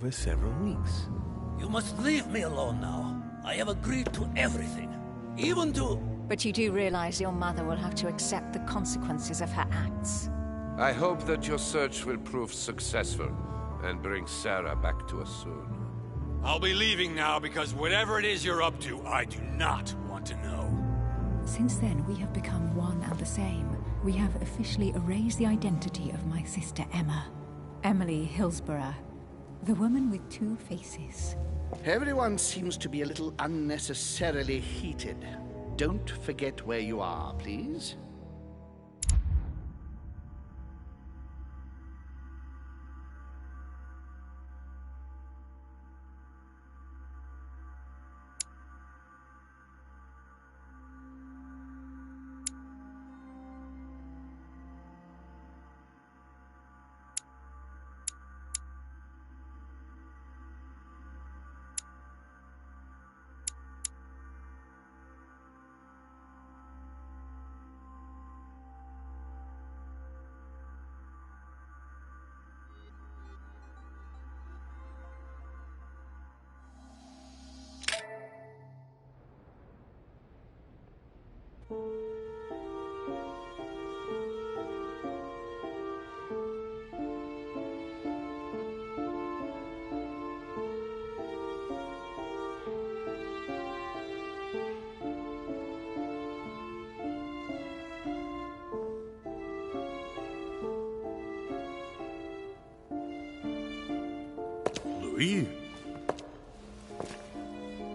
For several weeks. You must leave me alone now. I have agreed to everything. Even to... But you do realize your mother will have to accept the consequences of her acts. I hope that your search will prove successful and bring Sarah back to us soon. I'll be leaving now because whatever it is you're up to, I do not want to know. Since then, we have become one and the same. We have officially erased the identity of my sister Emma. Emily Hillsborough. The woman with two faces. Everyone seems to be a little unnecessarily heated. Don't forget where you are, please.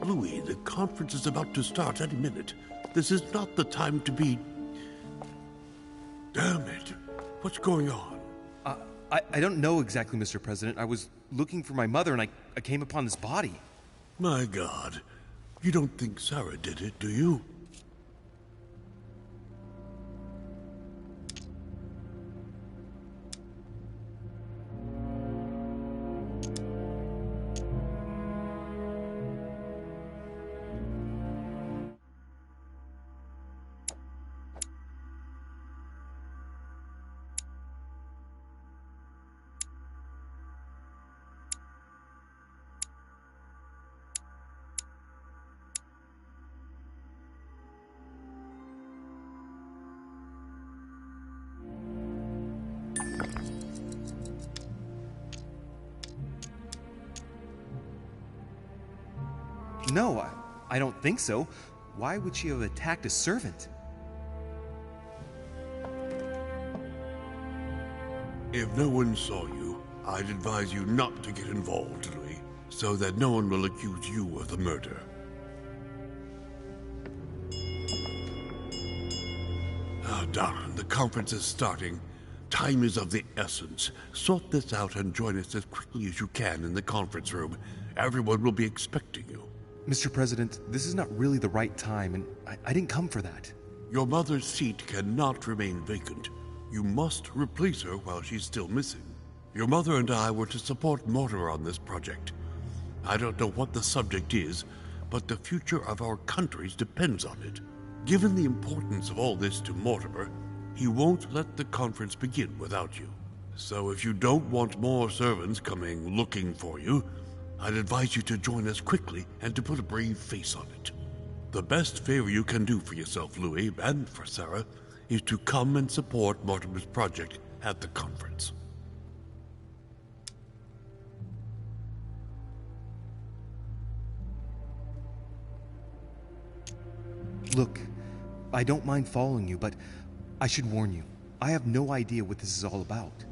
Louis, the conference is about to start any minute. This is not the time to be... Damn it. What's going on? I don't know exactly, Mr. President. I was looking for my mother and I came upon this body. My God. You don't think Sarah did it, do you? No, I don't think so. Why would she have attacked a servant? If no one saw you, I'd advise you not to get involved, Louis, so that no one will accuse you of the murder. Ah, darling, the conference is starting. Time is of the essence. Sort this out and join us as quickly as you can in the conference room. Everyone will be expecting you. Mr. President, this is not really the right time, and I didn't come for that. Your mother's seat cannot remain vacant. You must replace her while she's still missing. Your mother and I were to support Mortimer on this project. I don't know what the subject is, but the future of our countries depends on it. Given the importance of all this to Mortimer, he won't let the conference begin without you. So if you don't want more servants coming looking for you, I'd advise you to join us quickly and to put a brave face on it. The best favor you can do for yourself, Louis, and for Sarah, is to come and support Mortimer's project at the conference. Look, I don't mind following you, but I should warn you, I have no idea what this is all about.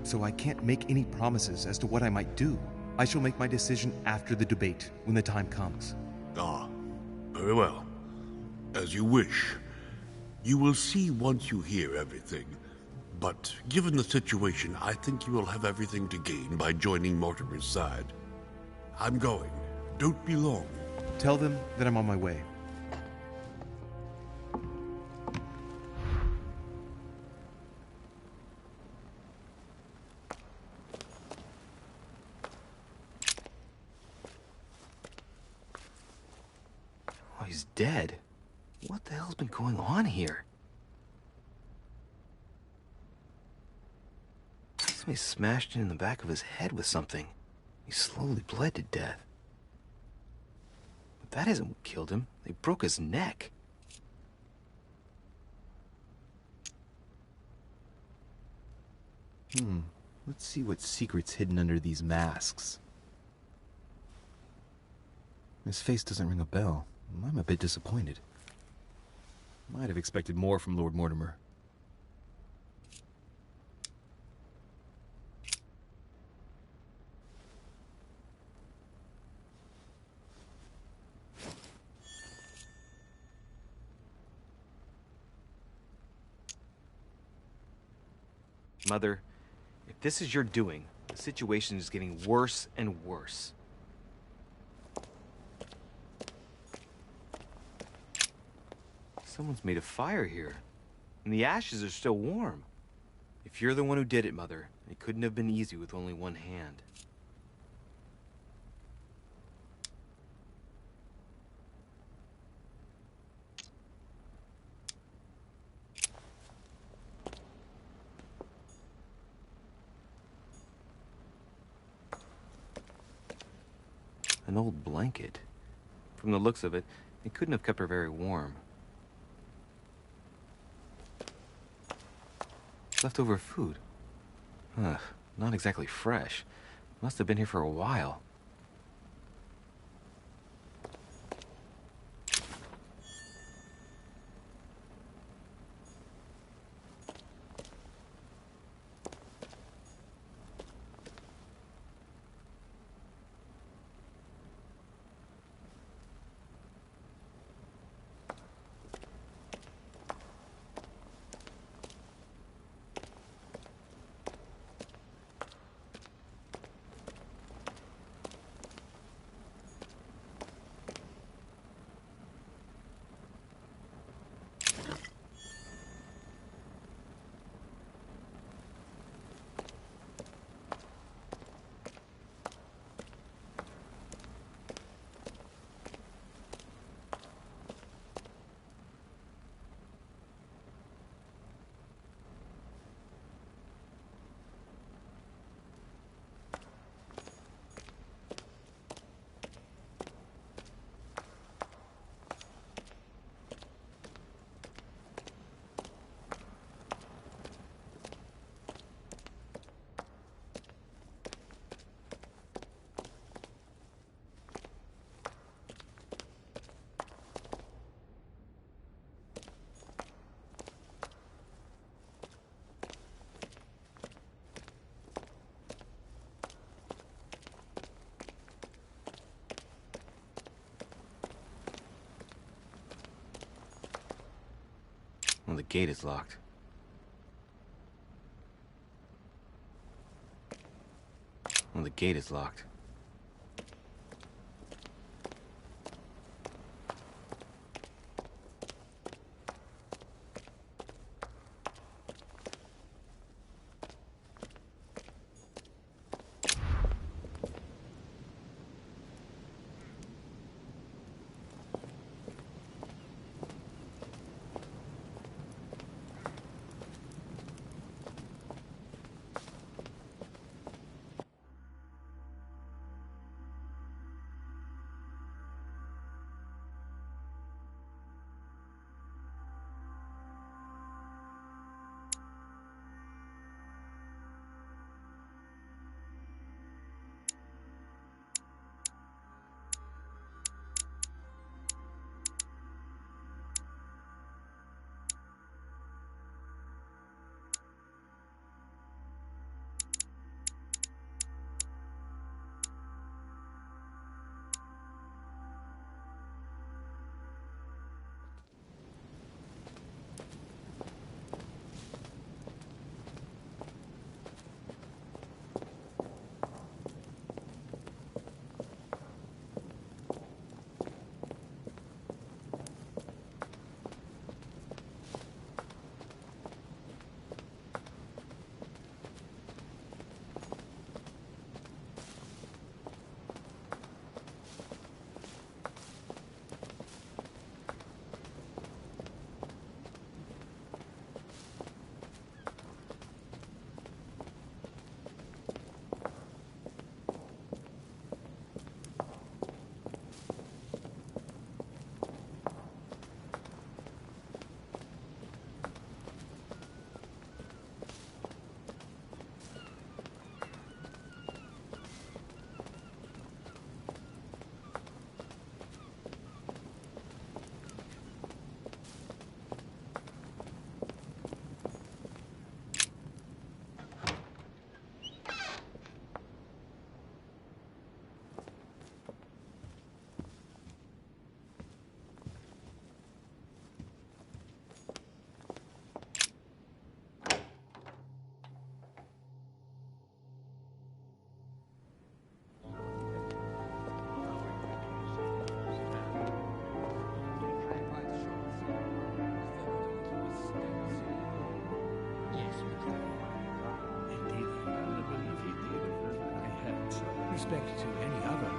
So I can't make any promises as to what I might do. I shall make my decision after the debate, when the time comes. Ah, very well. As you wish. You will see once you hear everything. But given the situation, I think you will have everything to gain by joining Mortimer's side. I'm going. Don't be long. Tell them that I'm on my way. He's dead. What the hell's been going on here? Somebody smashed in the back of his head with something. He slowly bled to death. But that isn't what killed him. They broke his neck. Let's see what secret's hidden under these masks. His face doesn't ring a bell. I'm a bit disappointed. Might have expected more from Lord Mortimer. Mother, if this is your doing, the situation is getting worse and worse. Someone's made a fire here, and the ashes are still warm. If you're the one who did it, Mother, it couldn't have been easy with only one hand. An old blanket. From the looks of it, it couldn't have kept her very warm. Leftover food. Ugh, not exactly fresh. Must have been here for a while. Well, the gate is locked. Well, the gate is locked. respect to any other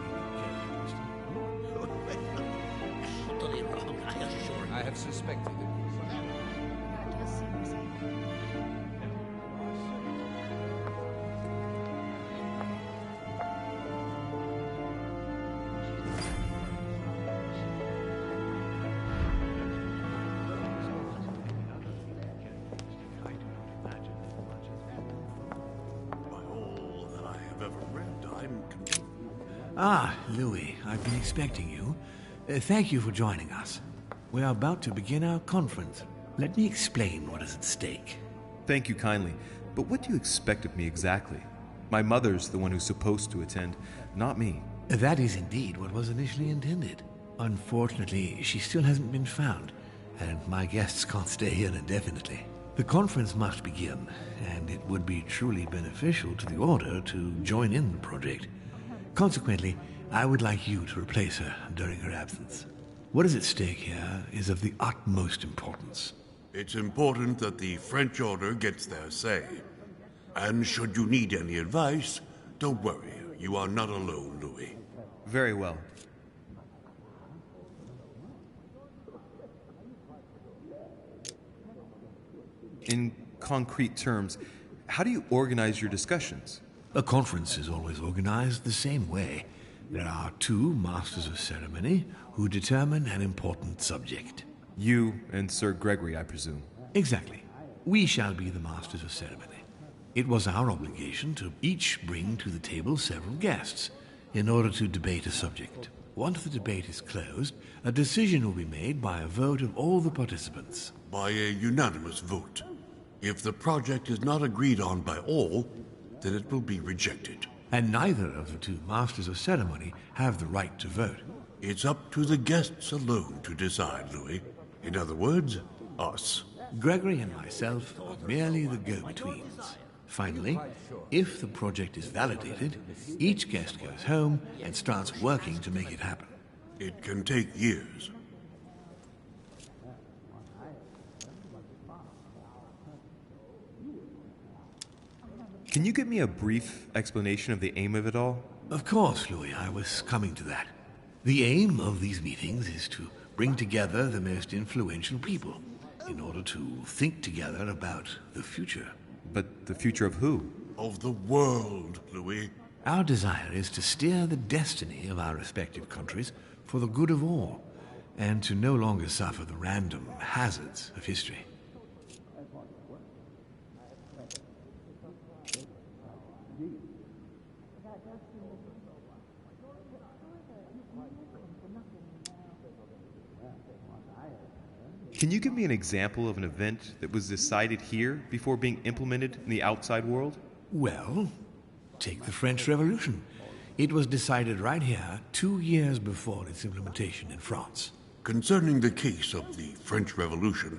Totally wrong, I assure you. I have suspected it. Ah, Louis, I've been expecting you. Thank you for joining us. We are about to begin our conference. Let me explain what is at stake. Thank you kindly, but what do you expect of me exactly? My mother's the one who's supposed to attend, not me. That is indeed what was initially intended. Unfortunately, she still hasn't been found, and my guests can't stay here indefinitely. The conference must begin, and it would be truly beneficial to the Order to join in the project. Consequently, I would like you to replace her during her absence. What is at stake here is of the utmost importance. It's important that the French Order gets their say. And should you need any advice, don't worry. You are not alone, Louis. Very well. In concrete terms, how do you organize your discussions? A conference is always organized the same way. There are two Masters of Ceremony who determine an important subject. You and Sir Gregory, I presume. Exactly. We shall be the Masters of Ceremony. It was our obligation to each bring to the table several guests in order to debate a subject. Once the debate is closed, a decision will be made by a vote of all the participants. By a unanimous vote. If the project is not agreed on by all, then it will be rejected. And neither of the two Masters of Ceremony have the right to vote. It's up to the guests alone to decide, Louis. In other words, us. Gregory and myself are merely the go-betweens. Finally, if the project is validated, each guest goes home and starts working to make it happen. It can take years. Can you give me a brief explanation of the aim of it all? Of course, Louis, I was coming to that. The aim of these meetings is to bring together the most influential people in order to think together about the future. But the future of who? Of the world, Louis. Our desire is to steer the destiny of our respective countries for the good of all, and to no longer suffer the random hazards of history. Can you give me an example of an event that was decided here before being implemented in the outside world? Well, take the French Revolution. It was decided right here 2 years before its implementation in France. Concerning the case of the French Revolution,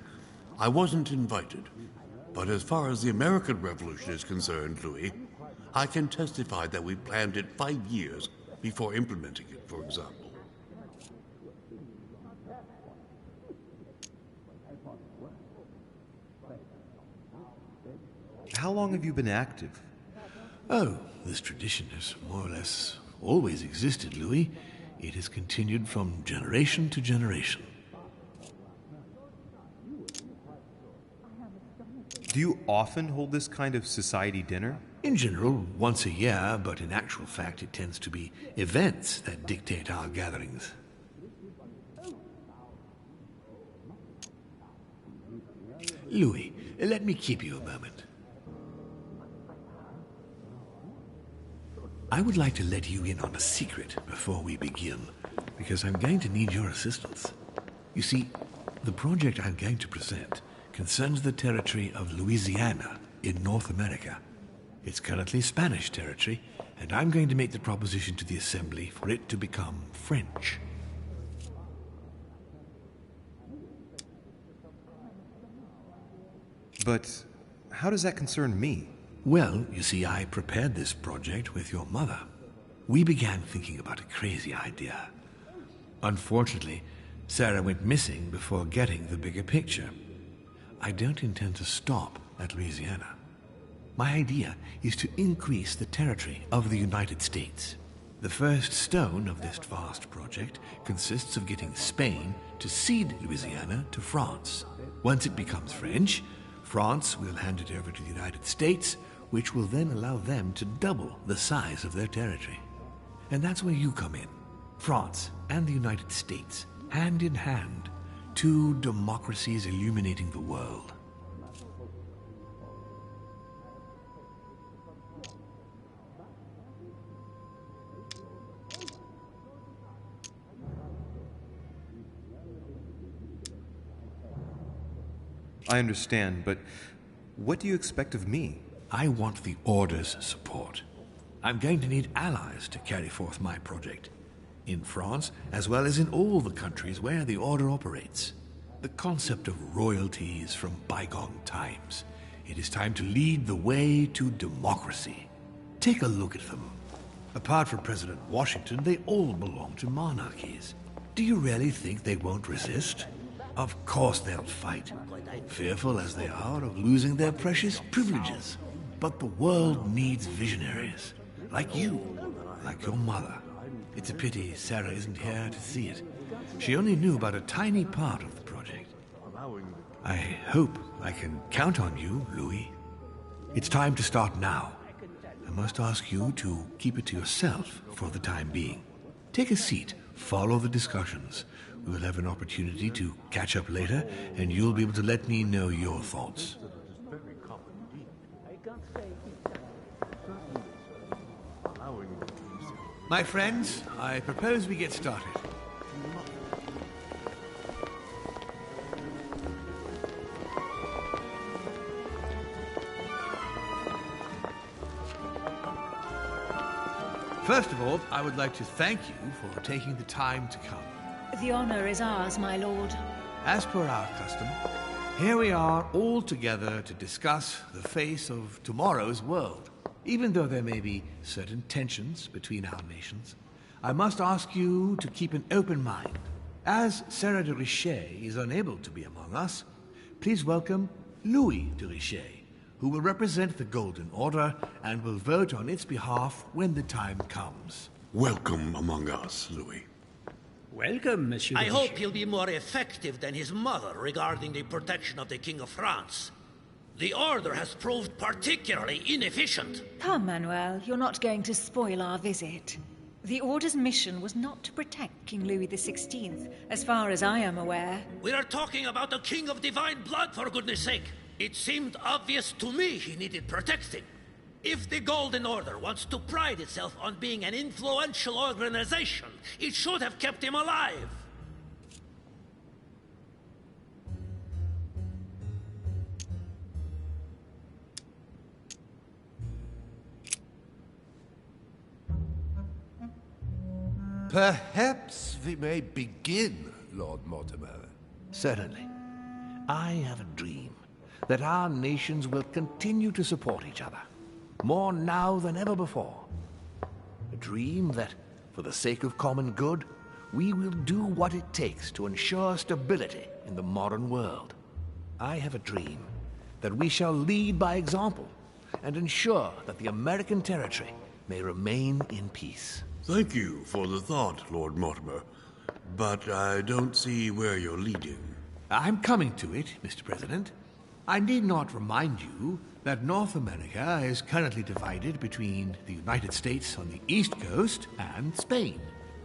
I wasn't invited. But as far as the American Revolution is concerned, Louis, I can testify that we planned it 5 years before implementing it, for example. How long have you been active? Oh, this tradition has more or less always existed, Louis. It has continued from generation to generation. Do you often hold this kind of society dinner? In general, once a year, but in actual fact it tends to be events that dictate our gatherings. Louis, let me keep you a moment. I would like to let you in on a secret before we begin, because I'm going to need your assistance. You see, the project I'm going to present concerns the territory of Louisiana in North America. It's currently Spanish territory, and I'm going to make the proposition to the Assembly for it to become French. But how does that concern me? Well, you see, I prepared this project with your mother. We began thinking about a crazy idea. Unfortunately, Sarah went missing before getting the bigger picture. I don't intend to stop at Louisiana. My idea is to increase the territory of the United States. The first stone of this vast project consists of getting Spain to cede Louisiana to France. Once it becomes French, France will hand it over to the United States, which will then allow them to double the size of their territory. And that's where you come in. France and the United States, hand in hand, two democracies illuminating the world. I understand, but what do you expect of me? I want the Order's support. I'm going to need allies to carry forth my project, in France as well as in all the countries where the Order operates. The concept of royalty is from bygone times. It is time to lead the way to democracy. Take a look at them. Apart from President Washington, they all belong to monarchies. Do you really think they won't resist? Of course they'll fight, fearful as they are of losing their precious privileges. But the world needs visionaries, like you, like your mother. It's a pity Sarah isn't here to see it. She only knew about a tiny part of the project. I hope I can count on you, Louis. It's time to start now. I must ask you to keep it to yourself for the time being. Take a seat, follow the discussions. We will have an opportunity to catch up later, and you'll be able to let me know your thoughts. My friends, I propose we get started. First of all, I would like to thank you for taking the time to come. The honor is ours, my lord. As per our custom, here we are all together to discuss the face of tomorrow's world. Even though there may be certain tensions between our nations, I must ask you to keep an open mind. As Sarah de Richet is unable to be among us, please welcome Louis de Richet, who will represent the Golden Order and will vote on its behalf when the time comes. Welcome among us, Louis. Welcome, Monsieur. I hope he'll be more effective than his mother regarding the protection of the King of France. The Order has proved particularly inefficient. Come, Manuel, you're not going to spoil our visit. The Order's mission was not to protect King Louis XVI, as far as I am aware. We are talking about a king of divine blood, for goodness sake. It seemed obvious to me he needed protecting. If the Golden Order wants to pride itself on being an influential organization, it should have kept him alive. Perhaps we may begin, Lord Mortimer. Certainly. I have a dream that our nations will continue to support each other, more now than ever before. A dream that, for the sake of common good, we will do what it takes to ensure stability in the modern world. I have a dream that we shall lead by example and ensure that the American territory may remain in peace. Thank you for the thought, Lord Mortimer, but I don't see where you're leading. I'm coming to it, Mr. President. I need not remind you that North America is currently divided between the United States on the east coast and Spain,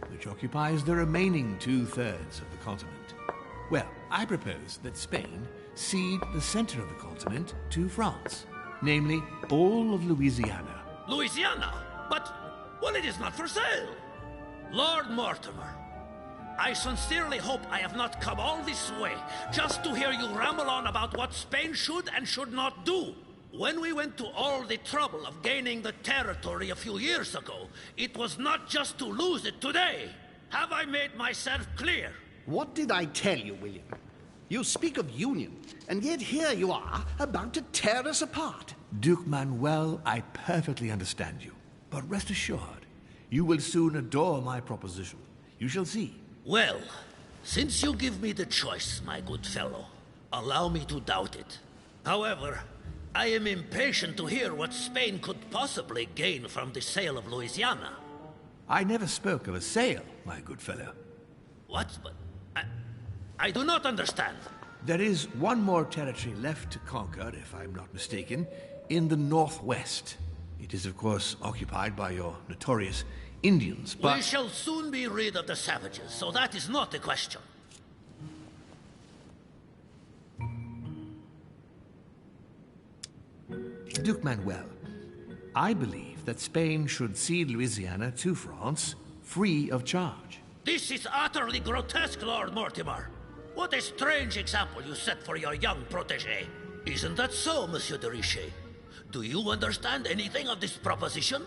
which occupies the remaining 2/3 of the continent. Well, I propose that Spain cede the center of the continent to France, namely all of Louisiana. Louisiana? But, well, it is not for sale. Lord Mortimer, I sincerely hope I have not come all this way just to hear you ramble on about what Spain should and should not do. When we went to all the trouble of gaining the territory a few years ago, it was not just to lose it today. Have I made myself clear? What did I tell you, William? You speak of union, and yet here you are, about to tear us apart. Duke Manuel, I perfectly understand you. But rest assured, you will soon adore my proposition. You shall see. Well, since you give me the choice, my good fellow, allow me to doubt it. However, I am impatient to hear what Spain could possibly gain from the sale of Louisiana. I never spoke of a sale, my good fellow. What? But I do not understand. There is one more territory left to conquer, if I'm not mistaken, in the northwest. It is, of course, occupied by your notorious Indians, but... We shall soon be rid of the savages, so that is not a question. Duke Manuel, I believe that Spain should cede Louisiana to France, free of charge. This is utterly grotesque, Lord Mortimer. What a strange example you set for your young protégé. Isn't that so, Monsieur de Richet? Do you understand anything of this proposition?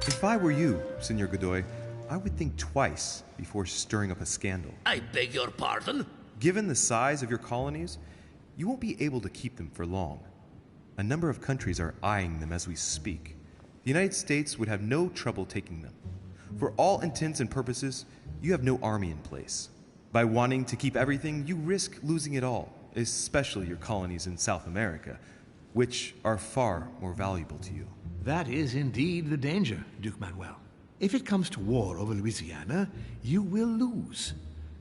If I were you, Senor Godoy, I would think twice before stirring up a scandal. I beg your pardon? Given the size of your colonies, you won't be able to keep them for long. A number of countries are eyeing them as we speak. The United States would have no trouble taking them. For all intents and purposes, you have no army in place. By wanting to keep everything, you risk losing it all, especially your colonies in South America, which are far more valuable to you. That is indeed the danger, Duke Manuel. If it comes to war over Louisiana, you will lose.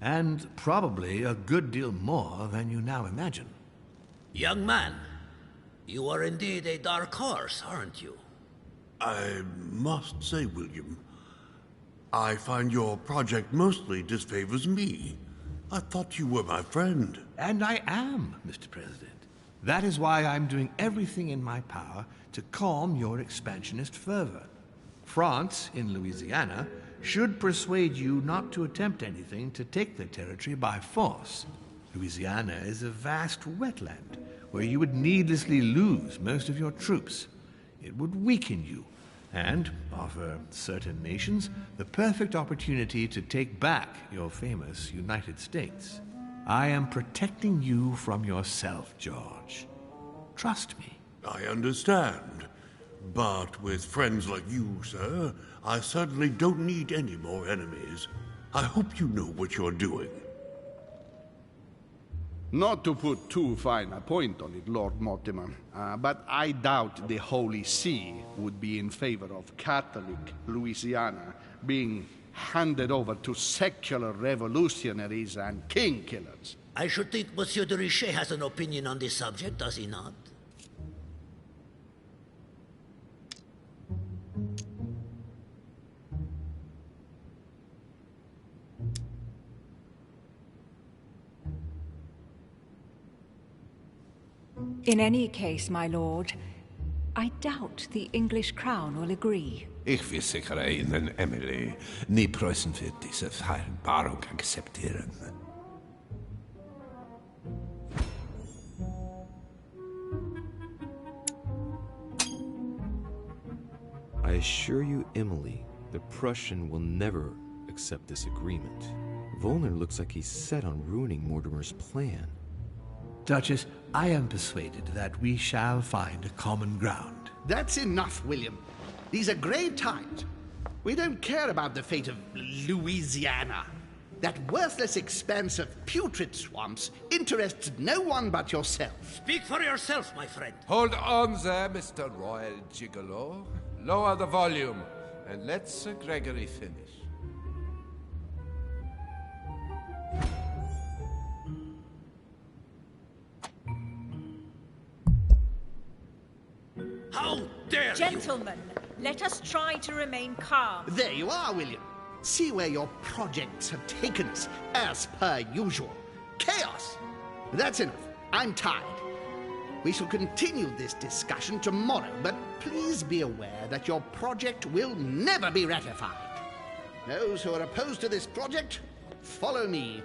And probably a good deal more than you now imagine. Young man, you are indeed a dark horse, aren't you? I must say, William, I find your project mostly disfavors me. I thought you were my friend. And I am, Mr. President. That is why I'm doing everything in my power to calm your expansionist fervor. France, in Louisiana, should persuade you not to attempt anything to take the territory by force. Louisiana is a vast wetland where you would needlessly lose most of your troops. It would weaken you and offer certain nations the perfect opportunity to take back your famous United States. I am protecting you from yourself, George. Trust me. I understand. But with friends like you, sir, I certainly don't need any more enemies. I hope you know what you're doing. Not to put too fine a point on it, Lord Mortimer, but I doubt the Holy See would be in favor of Catholic Louisiana being handed over to secular revolutionaries and king killers. I should think Monsieur de Richet has an opinion on this subject, does he not? In any case, my lord, I doubt the English crown will agree. Ich vill säkra in Emily. Ni Preußen wird diese Vereinbarung akzeptieren. I assure you, Emily, the Prussian will never accept this agreement. Volner looks like he's set on ruining Mortimer's plan. Duchess, I am persuaded that we shall find a common ground. That's enough, William. These are grave times. We don't care about the fate of Louisiana. That worthless expanse of putrid swamps interests no one but yourself. Speak for yourself, my friend. Hold on there, Mr. Royal Gigolo. Lower the volume, and let Sir Gregory finish. How dare you! Gentlemen, let us try to remain calm. There you are, William. See where your projects have taken us, as per usual. Chaos! That's enough. I'm tired. We shall continue this discussion tomorrow, but please be aware that your project will never be ratified. Those who are opposed to this project, follow me.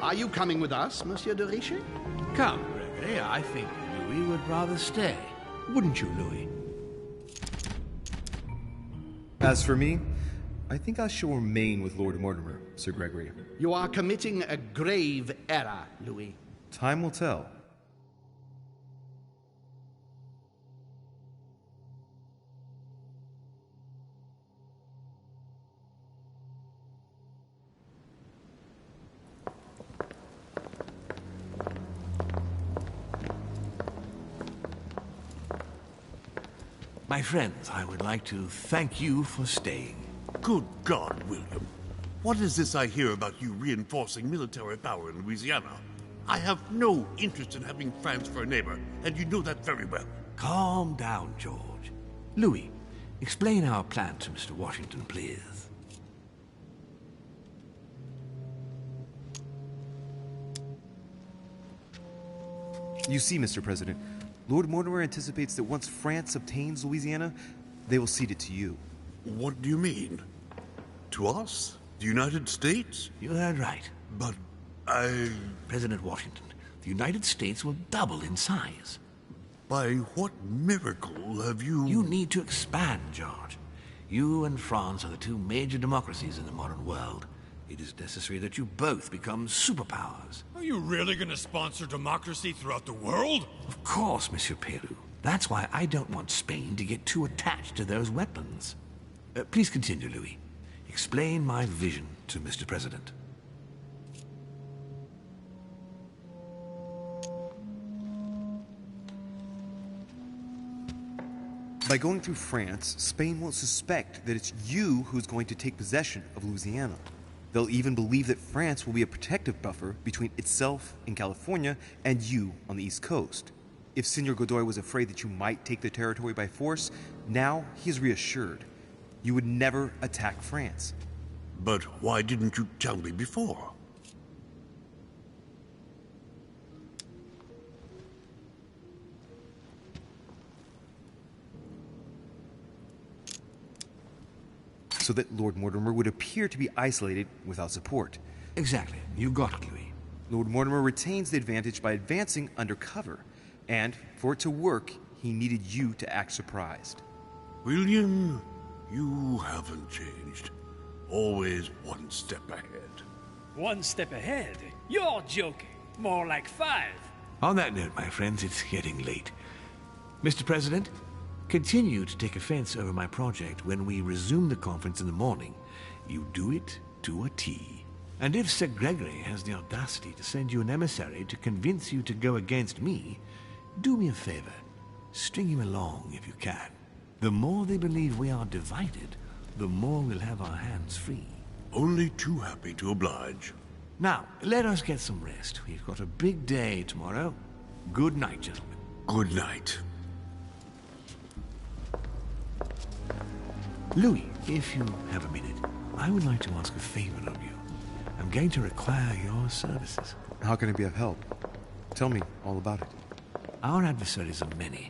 Are you coming with us, Monsieur de Richet? Come, Gregory, I think Louis would rather stay. Wouldn't you, Louis? As for me, I think I shall remain with Lord Mortimer, Sir Gregory. You are committing a grave error, Louis. Time will tell. My friends, I would like to thank you for staying. Good God, William. What is this I hear about you reinforcing military power in Louisiana? I have no interest in having France for a neighbor, and you know that very well. Calm down, George. Louis, explain our plan to Mr. Washington, please. You see, Mr. President, Lord Mortimer anticipates that once France obtains Louisiana, they will cede it to you. What do you mean? To us? The United States? You heard right. But President Washington, the United States will double in size. By what miracle have you... You need to expand, George. You and France are the two major democracies in the modern world. It is necessary that you both become superpowers. Are you really going to sponsor democracy throughout the world? Of course, Monsieur Peru. That's why I don't want Spain to get too attached to those weapons. Please continue, Louis. Explain my vision to Mr. President. By going through France, Spain won't suspect that it's you who's going to take possession of Louisiana. They'll even believe that France will be a protective buffer between itself in California and you on the East Coast. If Senor Godoy was afraid that you might take the territory by force, now he is reassured. You would never attack France. But why didn't you tell me before? So that Lord Mortimer would appear to be isolated without support. Exactly. You got it, Louis. Lord Mortimer retains the advantage by advancing undercover, and for it to work, he needed you to act surprised. William, you haven't changed. Always one step ahead. One step ahead? You're joking. More like 5. On that note, my friends, it's getting late. Mr. President, continue to take offense over my project when we resume the conference in the morning. You do it to a T. And if Sir Gregory has the audacity to send you an emissary to convince you to go against me, do me a favor. String him along if you can. The more they believe we are divided, the more we'll have our hands free. Only too happy to oblige. Now, let us get some rest. We've got a big day tomorrow. Good night, gentlemen. Good night. Louis, if you have a minute, I would like to ask a favor of you. I'm going to require your services. How can I be of help? Tell me all about it. Our adversaries are many,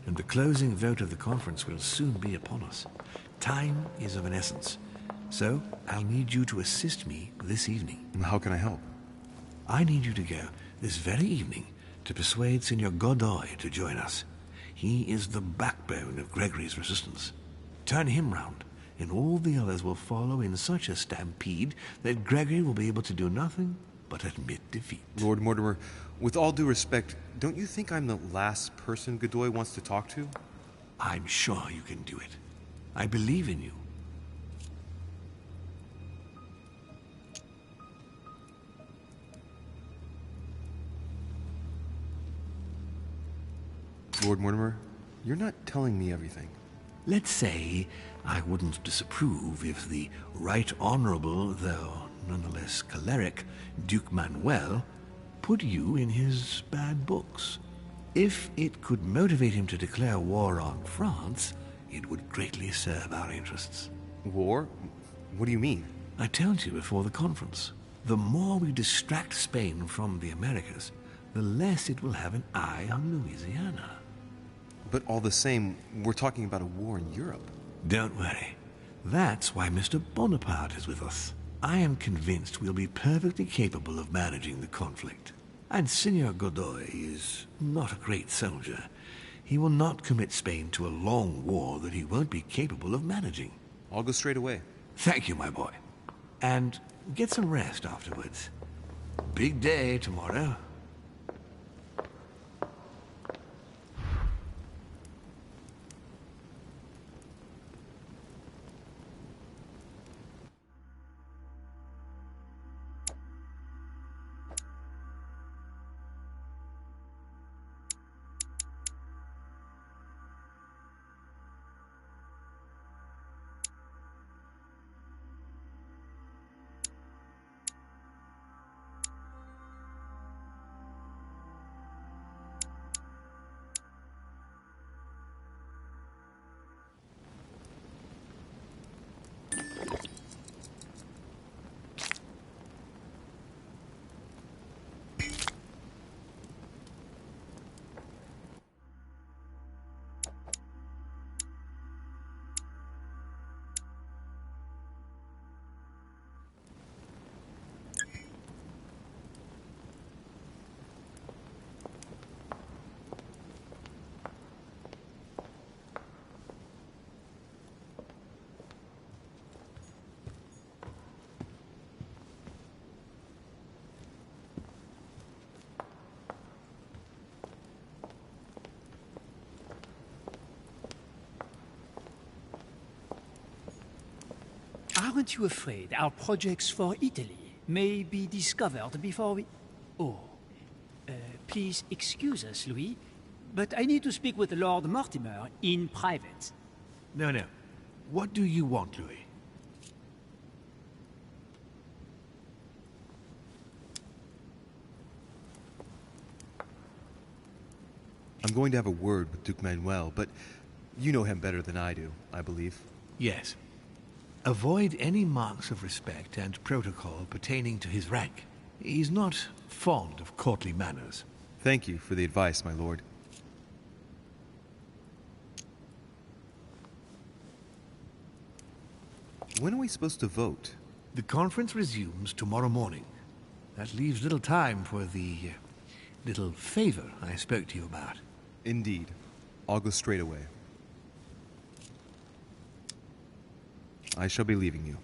and the closing vote of the conference will soon be upon us. Time is of an essence, so I'll need you to assist me this evening. How can I help? I need you to go this very evening to persuade Senor Godoy to join us. He is the backbone of Gregory's resistance. Turn him round, and all the others will follow in such a stampede that Gregory will be able to do nothing but admit defeat. Lord Mortimer, with all due respect, don't you think I'm the last person Godoy wants to talk to? I'm sure you can do it. I believe in you. Lord Mortimer, you're not telling me everything. Let's say I wouldn't disapprove if the Right Honorable, though nonetheless choleric, Duke Manuel put you in his bad books. If it could motivate him to declare war on France, it would greatly serve our interests. War? What do you mean? I told you before the conference. The more we distract Spain from the Americas, the less it will have an eye on Louisiana. But all the same, we're talking about a war in Europe. Don't worry. That's why Mr. Bonaparte is with us. I am convinced we'll be perfectly capable of managing the conflict. And Senor Godoy is not a great soldier. He will not commit Spain to a long war that he won't be capable of managing. I'll go straight away. Thank you, my boy. And get some rest afterwards. Big day tomorrow. Aren't you afraid our projects for Italy may be discovered before we... Oh. Please excuse us, Louis, but I need to speak with Lord Mortimer in private. No, no. What do you want, Louis? I'm going to have a word with Duke Manuel, but you know him better than I do, I believe. Yes. Avoid any marks of respect and protocol pertaining to his rank. He's not fond of courtly manners. Thank you for the advice, my lord. When are we supposed to vote? The conference resumes tomorrow morning. That leaves little time for the little favor I spoke to you about. Indeed. I'll go straight away. I shall be leaving you.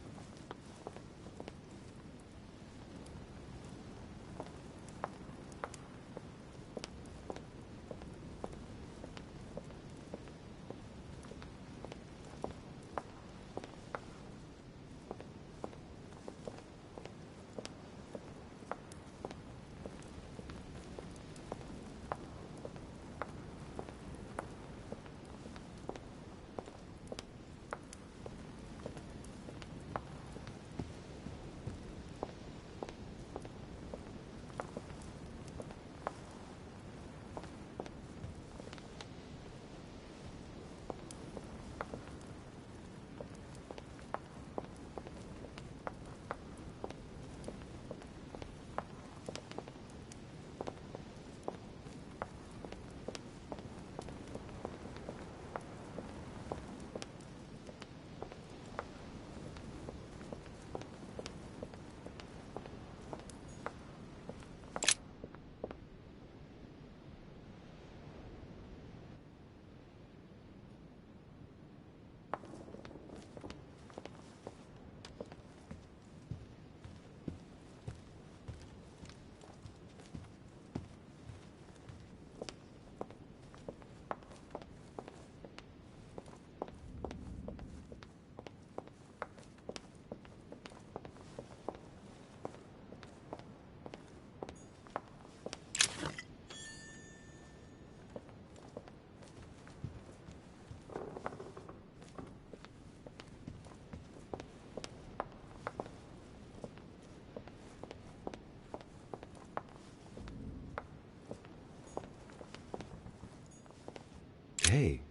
Hey,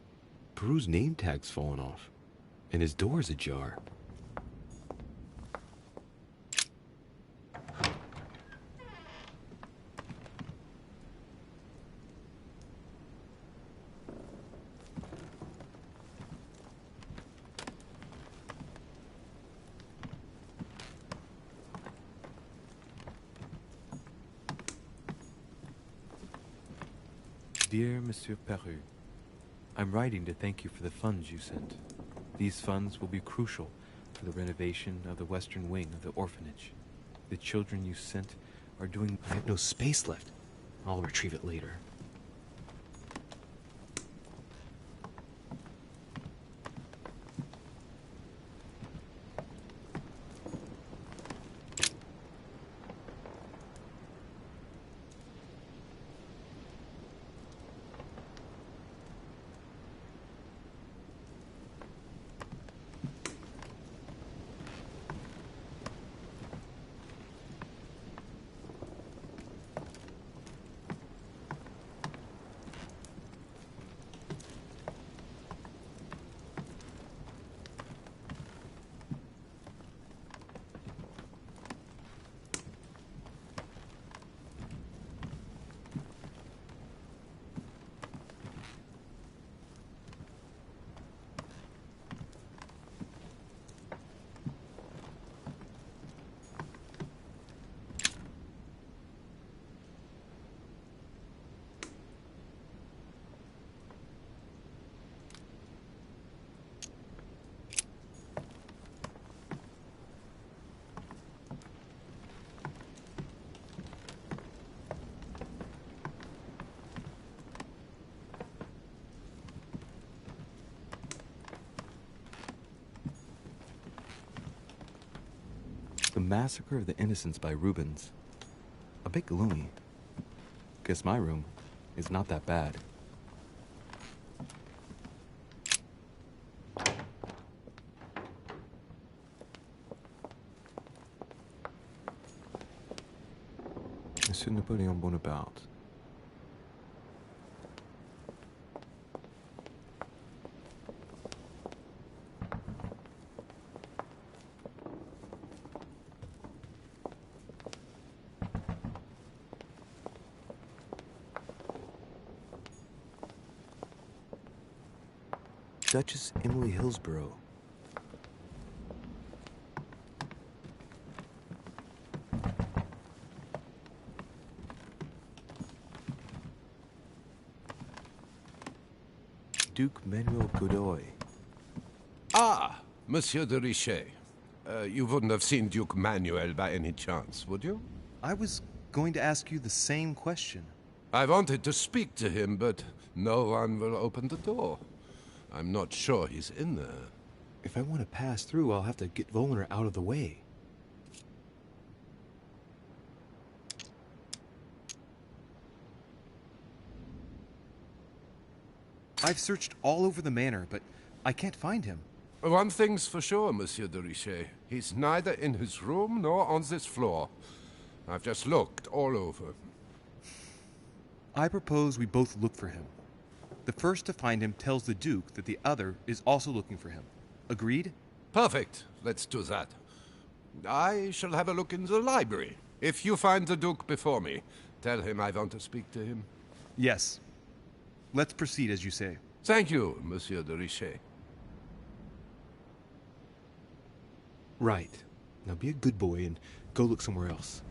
Peru's name tag's fallen off, and his door's ajar. Dear Monsieur Peru, I'm writing to thank you for the funds you sent. These funds will be crucial for the renovation of the western wing of the orphanage. The children you sent are doing... I have no space left. I'll retrieve it later. Massacre of the Innocents by Rubens. A bit gloomy. Guess my room is not that bad. Monsieur Napoléon Bonaparte. Duchess Emily Hillsborough. Duke Manuel Godoy. Ah, Monsieur de Richet. You wouldn't have seen Duke Manuel by any chance, would you? I was going to ask you the same question. I wanted to speak to him, but no one will open the door. I'm not sure he's in there. If I want to pass through, I'll have to get Volner out of the way. I've searched all over the manor, but I can't find him. One thing's for sure, Monsieur de Richet. He's neither in his room nor on this floor. I've just looked all over. I propose we both look for him. The first to find him tells the Duke that the other is also looking for him. Agreed? Perfect. Let's do that. I shall have a look in the library. If you find the Duke before me, tell him I want to speak to him. Yes. Let's proceed as you say. Thank you, Monsieur de Richet. Right. Now be a good boy and go look somewhere else.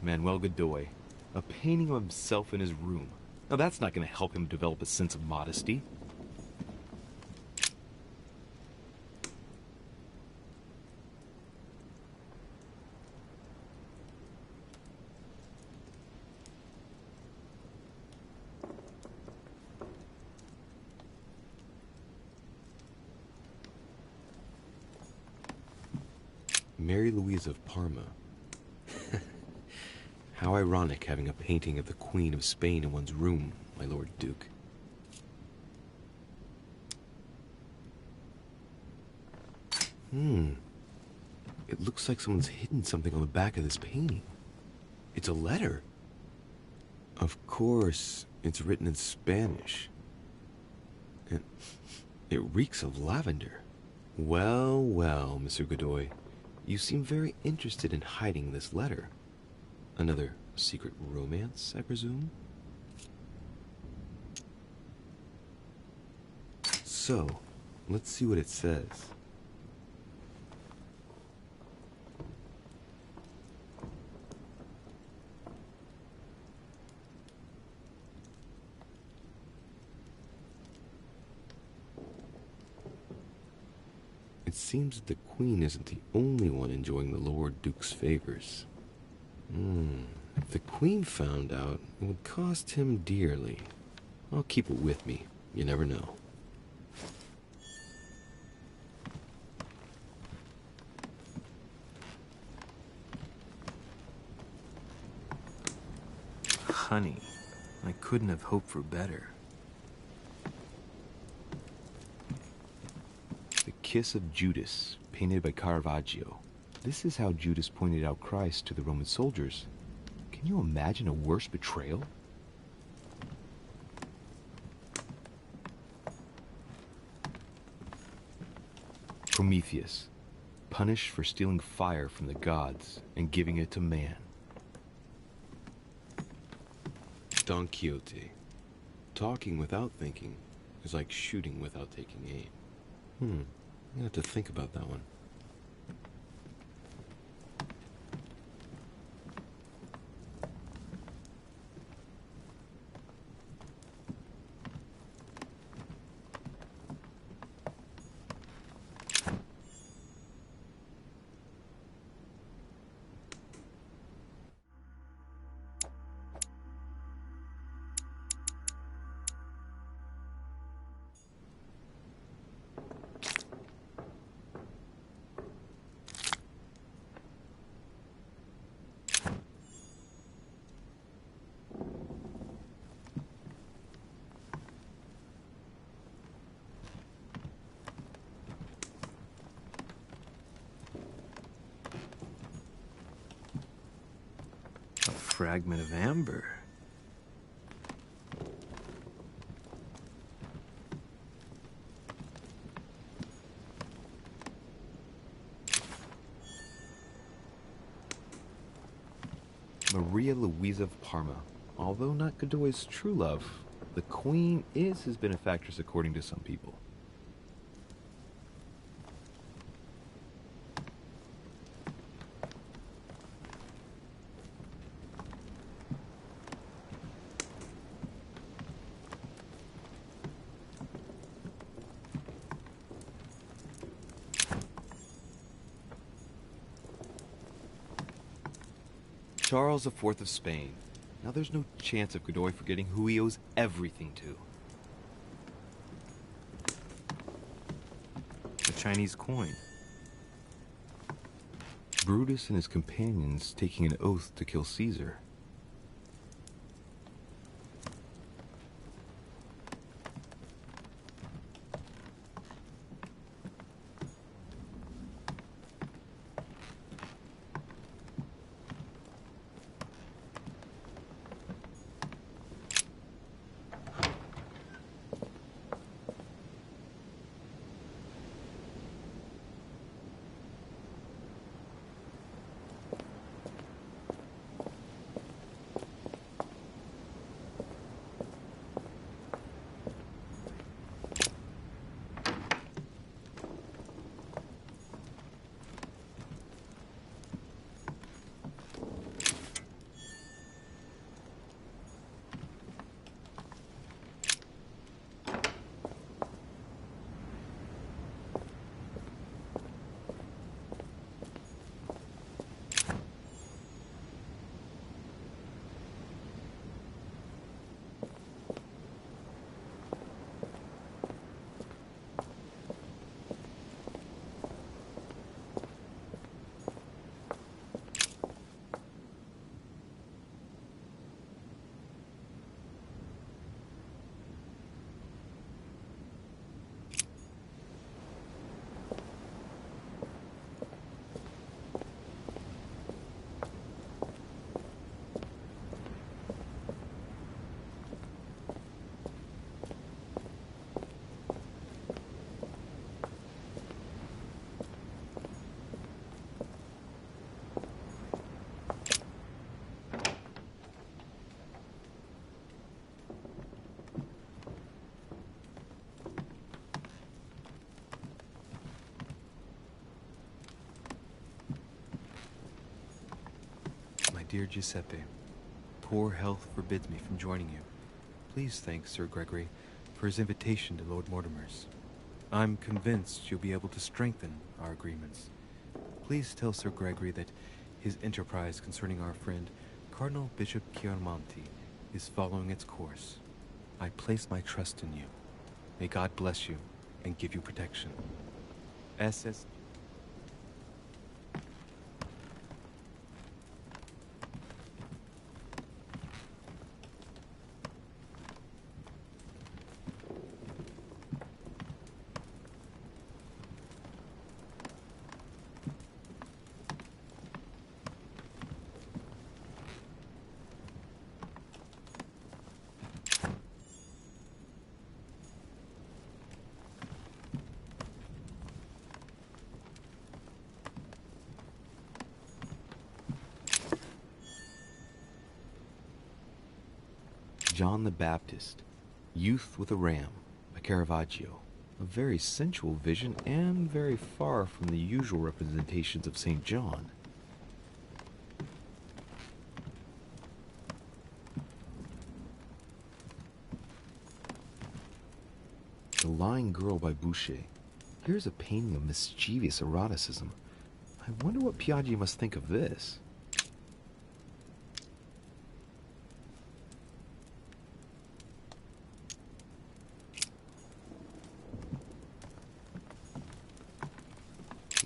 Manuel Godoy. A painting of himself in his room. Now that's not going to help him develop a sense of modesty. Mary Louise of Parma. How ironic having a painting of the Queen of Spain in one's room, my Lord Duke. It looks like someone's hidden something on the back of this painting. It's a letter. Of course, it's written in Spanish. And it reeks of lavender. Well, well, Monsieur Godoy. You seem very interested in hiding this letter. Another secret romance, I presume? So, let's see what it says. It seems that the Queen isn't the only one enjoying the Lord Duke's favors. If the Queen found out, it would cost him dearly. I'll keep it with me. You never know. Honey, I couldn't have hoped for better. The Kiss of Judas, painted by Caravaggio. This is how Judas pointed out Christ to the Roman soldiers. Can you imagine a worse betrayal? Prometheus, punished for stealing fire from the gods and giving it to man. Don Quixote, talking without thinking is like shooting without taking aim. I'm gonna have to think about that one. Fragment of amber. Maria Louisa of Parma. Although not Godoy's true love, the Queen is his benefactress according to some people. Charles IV of Spain. Now there's no chance of Godoy forgetting who he owes everything to. A Chinese coin. Brutus and his companions taking an oath to kill Caesar. Dear Giuseppe, poor health forbids me from joining you. Please thank Sir Gregory for his invitation to Lord Mortimer's. I'm convinced you'll be able to strengthen our agreements. Please tell Sir Gregory that his enterprise concerning our friend, Cardinal Bishop Chiaramonti, is following its course. I place my trust in you. May God bless you and give you protection. SS. John the Baptist, Youth with a Ram, by Caravaggio. A very sensual vision and very far from the usual representations of St. John. The Lying Girl by Boucher. Here's a painting of mischievous eroticism. I wonder what Piaggi must think of this.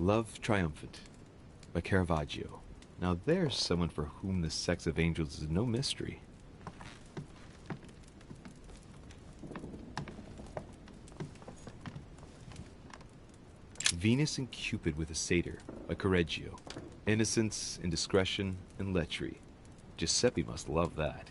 Love Triumphant by Caravaggio. Now there's someone for whom the sex of angels is no mystery. Venus and Cupid with a Satyr by Correggio. Innocence, indiscretion, and lechery. Giuseppe must love that.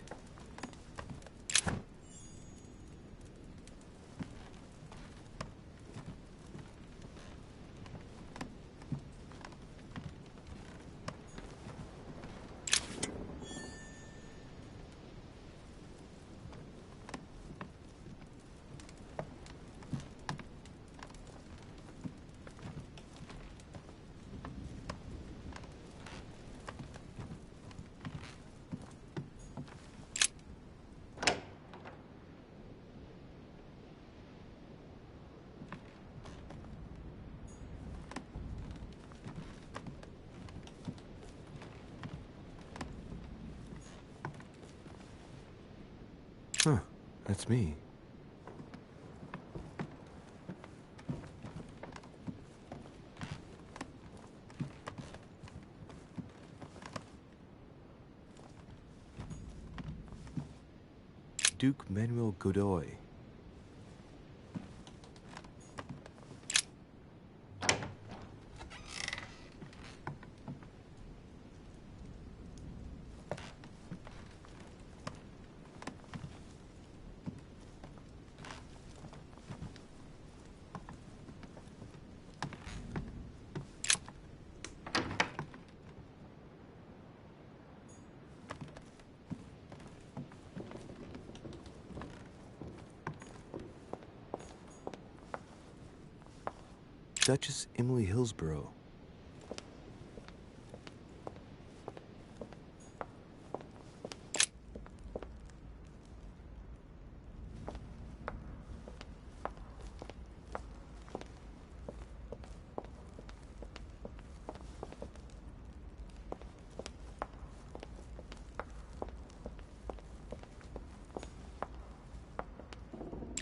Huh, that's me. Duke Manuel Godoy. Duchess Emily Hillsborough.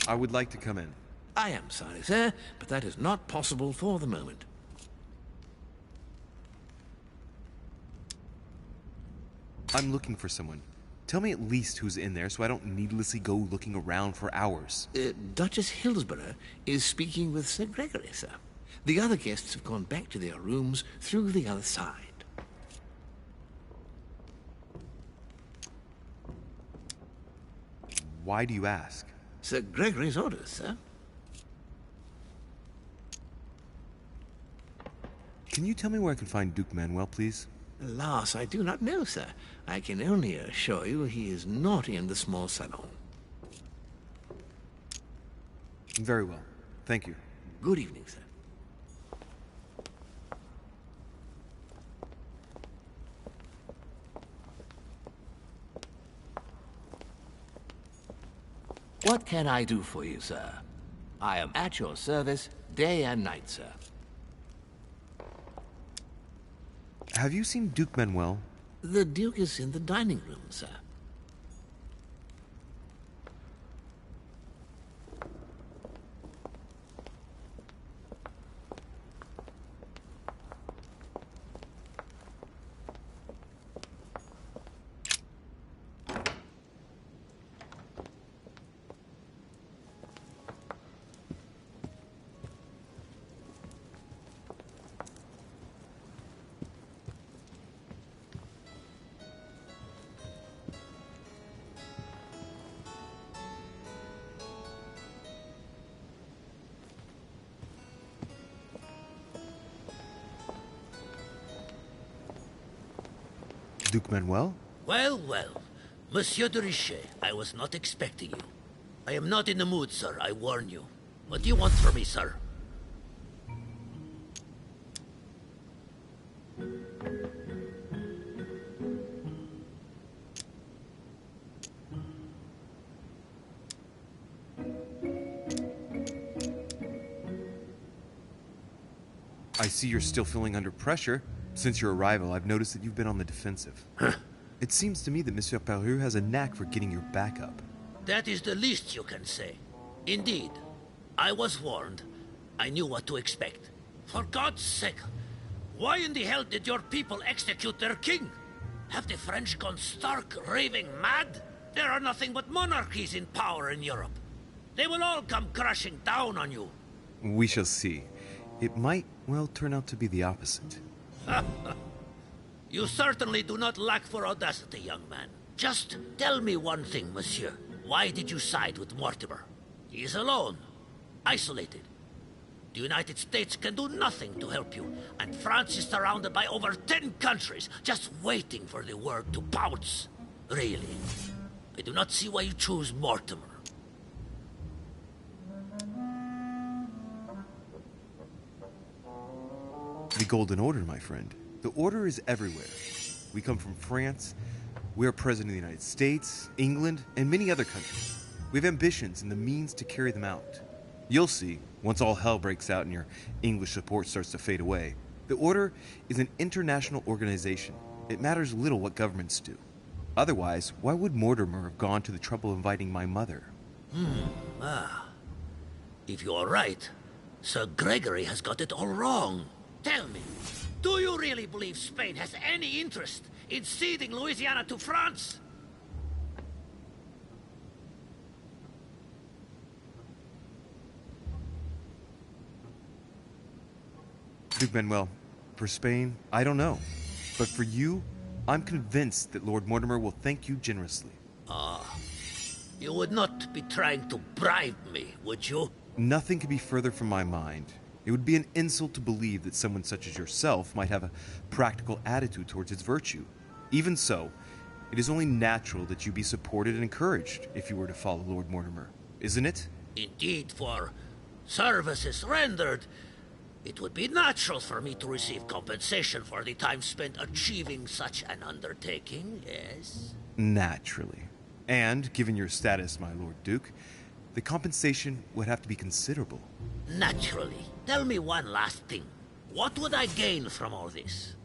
I would like to come in. I am sorry, sir, but that is not possible for the moment. I'm looking for someone. Tell me at least who's in there so I don't needlessly go looking around for hours. Duchess Hillsborough is speaking with Sir Gregory, sir. The other guests have gone back to their rooms through the other side. Why do you ask? Sir Gregory's orders, sir. Can you tell me where I can find Duke Manuel, please? Alas, I do not know, sir. I can only assure you he is not in the small salon. Very well. Thank you. Good evening, sir. What can I do for you, sir? I am at your service day and night, sir. Have you seen Duke Manuel? The Duke is in the dining room, sir. Duke Manuel? Well, well. Monsieur de Richet, I was not expecting you. I am not in the mood, sir, I warn you. What do you want from me, sir? I see you're still feeling under pressure. Since your arrival, I've noticed that you've been on the defensive. It seems to me that Monsieur Peru has a knack for getting your back up. That is the least you can say. Indeed, I was warned. I knew what to expect. For God's sake, why in the hell did your people execute their king? Have the French gone stark raving mad? There are nothing but monarchies in power in Europe. They will all come crashing down on you. We shall see. It might, well, turn out to be the opposite. You certainly do not lack for audacity, young man. Just tell me one thing, monsieur. Why did you side with Mortimer? He is alone, isolated. The United States can do nothing to help you, and France is surrounded by over 10 countries, just waiting for the word to pounce. Really, I do not see why you choose Mortimer. The Golden Order, my friend. The Order is everywhere. We come from France. We are President of the United States, England, and many other countries. We have ambitions and the means to carry them out. You'll see, once all hell breaks out and your English support starts to fade away. The Order is an international organization. It matters little what governments do. Otherwise, why would Mortimer have gone to the trouble of inviting my mother? If you're right, Sir Gregory has got it all wrong. Tell me, do you really believe Spain has any interest in ceding Louisiana to France? Duke Manuel, for Spain, I don't know. But for you, I'm convinced that Lord Mortimer will thank you generously. You would not be trying to bribe me, would you? Nothing could be further from my mind. It would be an insult to believe that someone such as yourself might have a practical attitude towards its virtue. Even so, it is only natural that you be supported and encouraged if you were to follow Lord Mortimer, isn't it? Indeed, for services rendered, it would be natural for me to receive compensation for the time spent achieving such an undertaking, yes? Naturally. And, given your status, my Lord Duke, the compensation would have to be considerable. Naturally. Tell me one last thing. What would I gain from all this?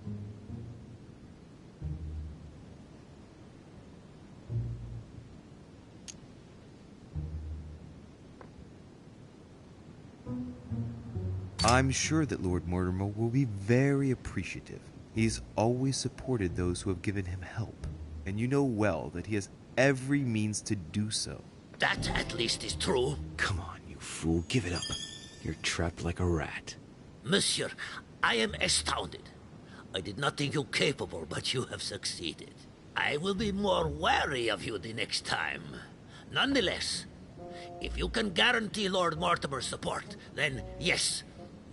I'm sure that Lord Mortimer will be very appreciative. He's always supported those who have given him help, and you know well that he has every means to do so. That at least is true. Come on, you fool, give it up. You're trapped like a rat. Monsieur, I am astounded. I did not think you capable, but you have succeeded. I will be more wary of you the next time. Nonetheless, if you can guarantee Lord Mortimer's support, then yes,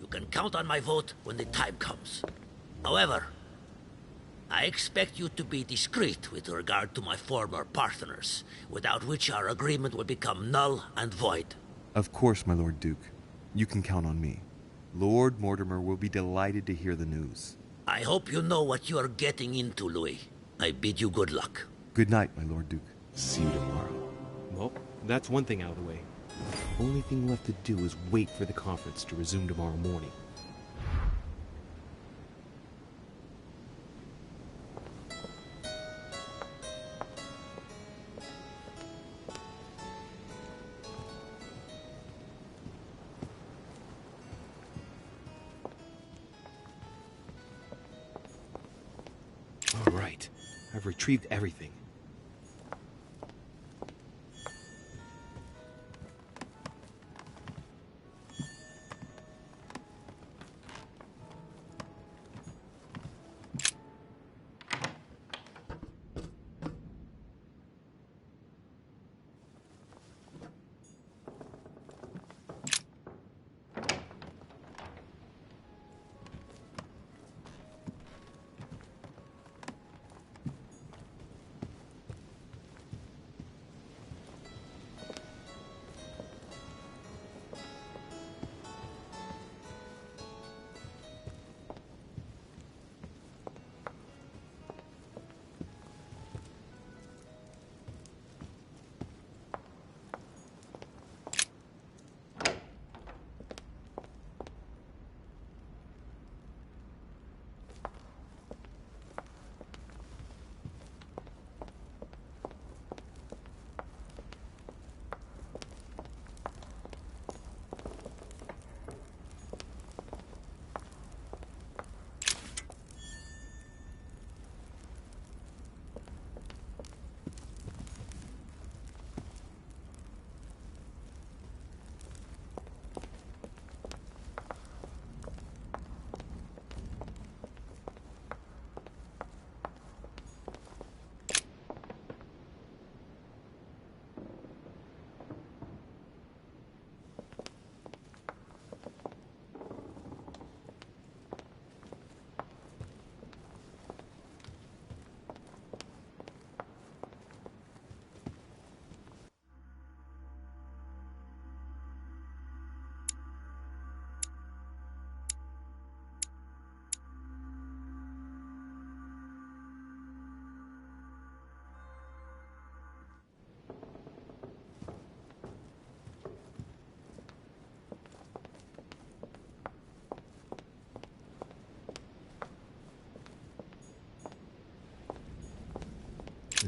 you can count on my vote when the time comes. However, I expect you to be discreet with regard to my former partners, without which our agreement will become null and void. Of course, my Lord Duke. You can count on me. Lord Mortimer will be delighted to hear the news. I hope you know what you are getting into, Louis. I bid you good luck. Good night, my Lord Duke. See you tomorrow. Well, that's one thing out of the way. The only thing left to do is wait for the conference to resume tomorrow morning. All right. I've retrieved everything.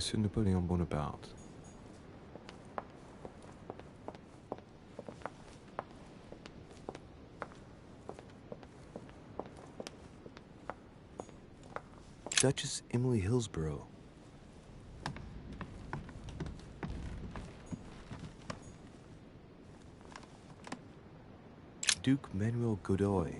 Monsieur Napoleon Bonaparte. Duchess Emily Hillsborough. Duke Manuel Godoy.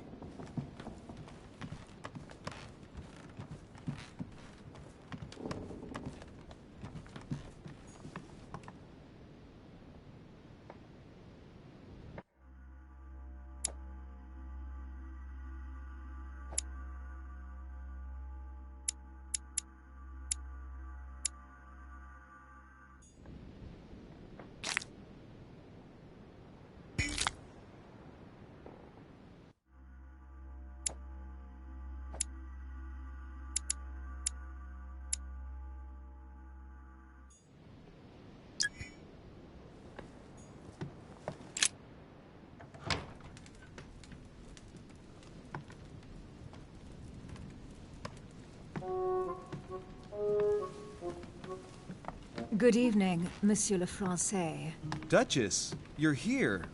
Good evening, Monsieur le Français. Duchess, you're here.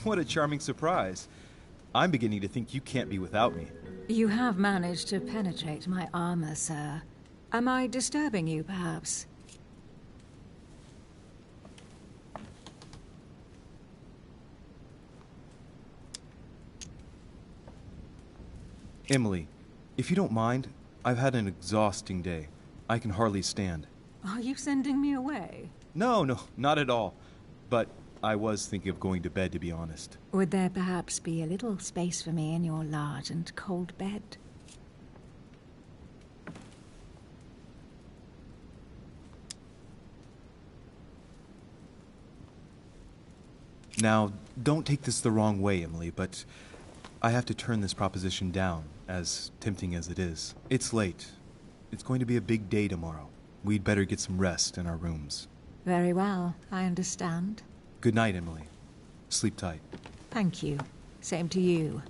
What a charming surprise. I'm beginning to think you can't be without me. You have managed to penetrate my armor, sir. Am I disturbing you, perhaps? Emily, if you don't mind, I've had an exhausting day. I can hardly stand. Are you sending me away? No, not at all. But I was thinking of going to bed, to be honest. Would there perhaps be a little space for me in your large and cold bed? Now, don't take this the wrong way, Emily, but I have to turn this proposition down, as tempting as it is. It's late. It's going to be a big day tomorrow. We'd better get some rest in our rooms. Very well, I understand. Good night, Emily. Sleep tight. Thank you. Same to you.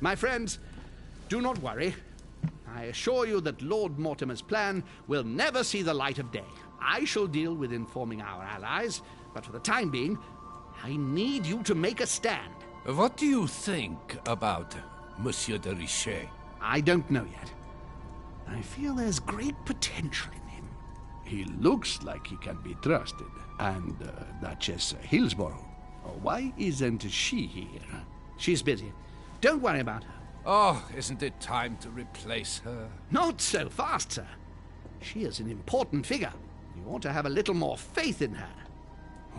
My friends, do not worry. I assure you that Lord Mortimer's plan will never see the light of day. I shall deal with informing our allies, but for the time being, I need you to make a stand. What do you think about Monsieur de Richet? I don't know yet. I feel there's great potential in him. He looks like he can be trusted. And Duchess Hillsborough. Why isn't she here? She's busy. Don't worry about her. Oh, isn't it time to replace her? Not so fast, sir. She is an important figure. You ought to have a little more faith in her.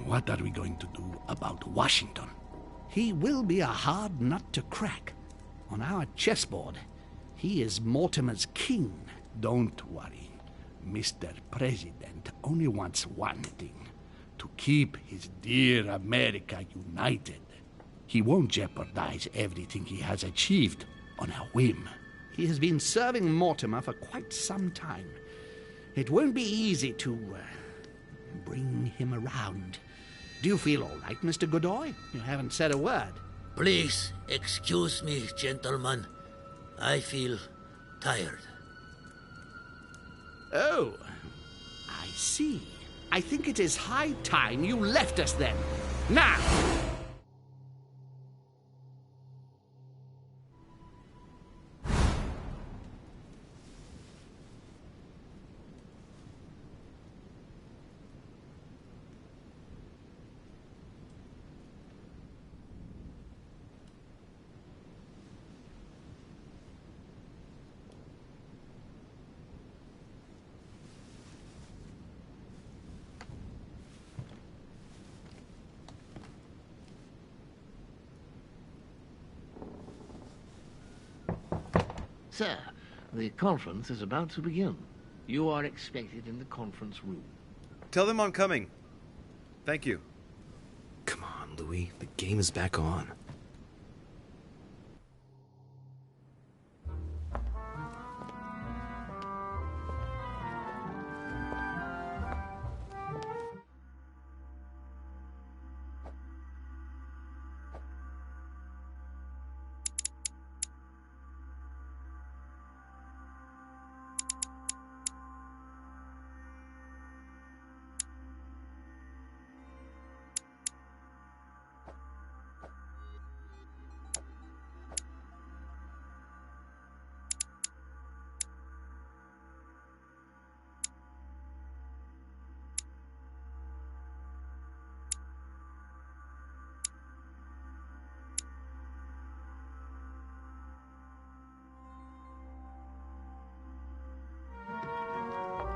What are we going to do about Washington? He will be a hard nut to crack. On our chessboard, he is Mortimer's king. Don't worry. Mr. President only wants one thing: to keep his dear America united. He won't jeopardize everything he has achieved on a whim. He has been serving Mortimer for quite some time. It won't be easy to bring him around. Do you feel all right, Mr. Godoy? You haven't said a word. Please excuse me, gentlemen. I feel tired. Oh, I see. I think it is high time you left us then. Now! Sir, the conference is about to begin. You are expected in the conference room. Tell them I'm coming. Thank you. Come on, Louis. The game is back on.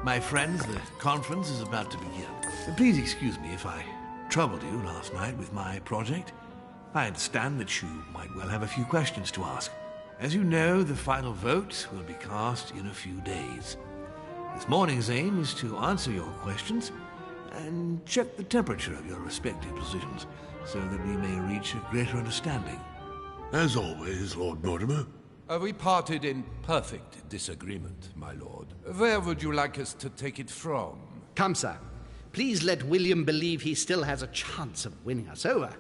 My friends, the conference is about to begin. Please excuse me if I troubled you last night with my project. I understand that you might well have a few questions to ask. As you know, the final vote will be cast in a few days. This morning's aim is to answer your questions and check the temperature of your respective positions so that we may reach a greater understanding. As always, Lord Mortimer. We parted in perfect disagreement, my lord. Where would you like us to take it from? Come, sir. Please let William believe he still has a chance of winning us over.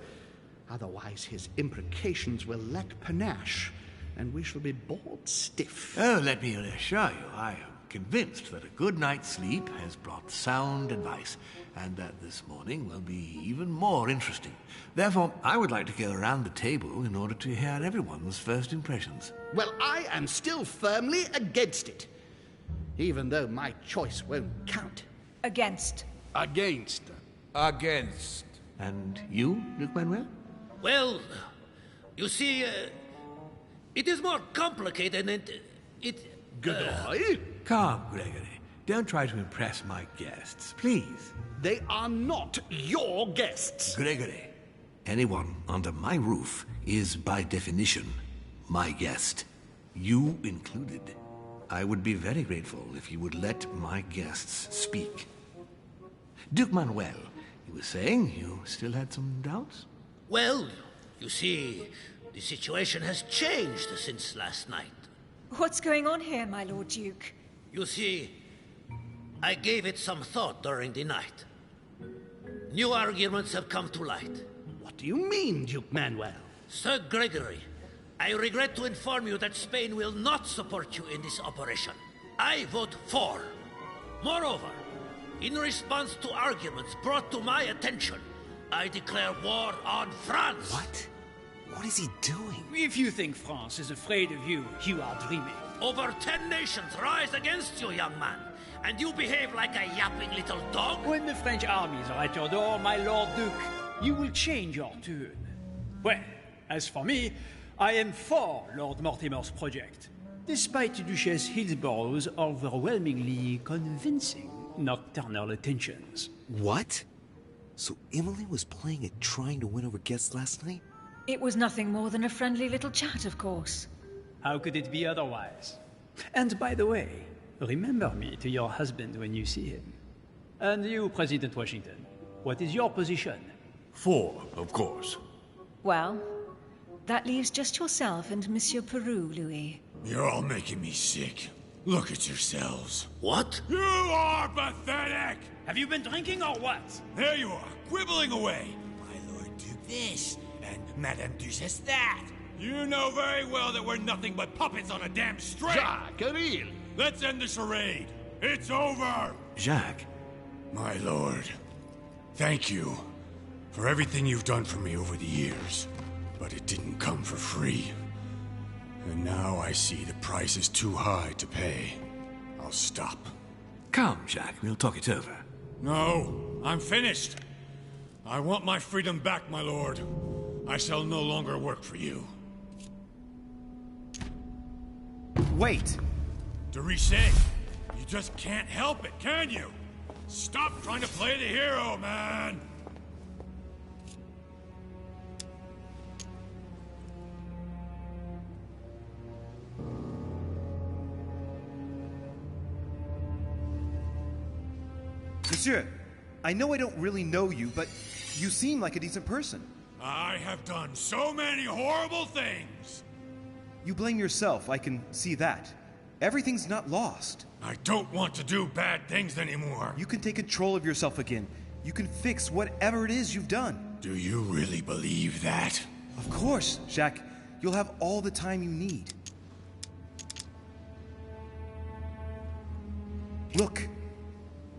Otherwise, his imprecations will lack panache, and we shall be bored stiff. Oh, let me assure you, I am convinced that a good night's sleep has brought sound advice, and that this morning will be even more interesting. Therefore, I would like to go around the table in order to hear everyone's first impressions. Well, I am still firmly against it, even though my choice won't count. Against. Against. Against. And you, Duke Manuel? Well, you see, it is more complicated and Goodbye? Calm, Gregory. Don't try to impress my guests, please. They are not your guests. Gregory, anyone under my roof is by definition my guest. You included. I would be very grateful if you would let my guests speak. Duke Manuel, you were saying you still had some doubts? Well, you see, the situation has changed since last night. What's going on here, my Lord Duke? You see, I gave it some thought during the night. New arguments have come to light. What do you mean, Duke Manuel? Sir Gregory, I regret to inform you that Spain will not support you in this operation. I vote for. Moreover, in response to arguments brought to my attention, I declare war on France. What? What is he doing? If you think France is afraid of you, you are dreaming. Over 10 nations rise against you, young man, and you behave like a yapping little dog? When the French armies are at your door, my Lord Duke, you will change your tune. Well, as for me, I am for Lord Mortimer's project, despite Duchess Hillsborough's overwhelmingly convincing nocturnal attentions. What? So Emily was playing at trying to win over guests last night? It was nothing more than a friendly little chat, of course. How could it be otherwise? And by the way, remember me to your husband when you see him. And you, President Washington, what is your position? For, of course. Well, that leaves just yourself and Monsieur Peru, Louis. You're all making me sick. Look at yourselves. What? You are pathetic! Have you been drinking or what? There you are, quibbling away. My Lord Duke this, and Madame Duchess that. You know very well that we're nothing but puppets on a damn string. Jacques, really? Let's end the charade. It's over. Jacques. My lord, thank you for everything you've done for me over the years. But it didn't come for free. And now I see the price is too high to pay. I'll stop. Come, Jacques, we'll talk it over. No, I'm finished. I want my freedom back, my lord. I shall no longer work for you. Wait! Dorishay, you just can't help it, can you? Stop trying to play the hero, man! Monsieur, I know I don't really know you, but you seem like a decent person. I have done so many horrible things! You blame yourself, I can see that. Everything's not lost. I don't want to do bad things anymore. You can take control of yourself again. You can fix whatever it is you've done. Do you really believe that? Of course, Jacques. You'll have all the time you need. Look,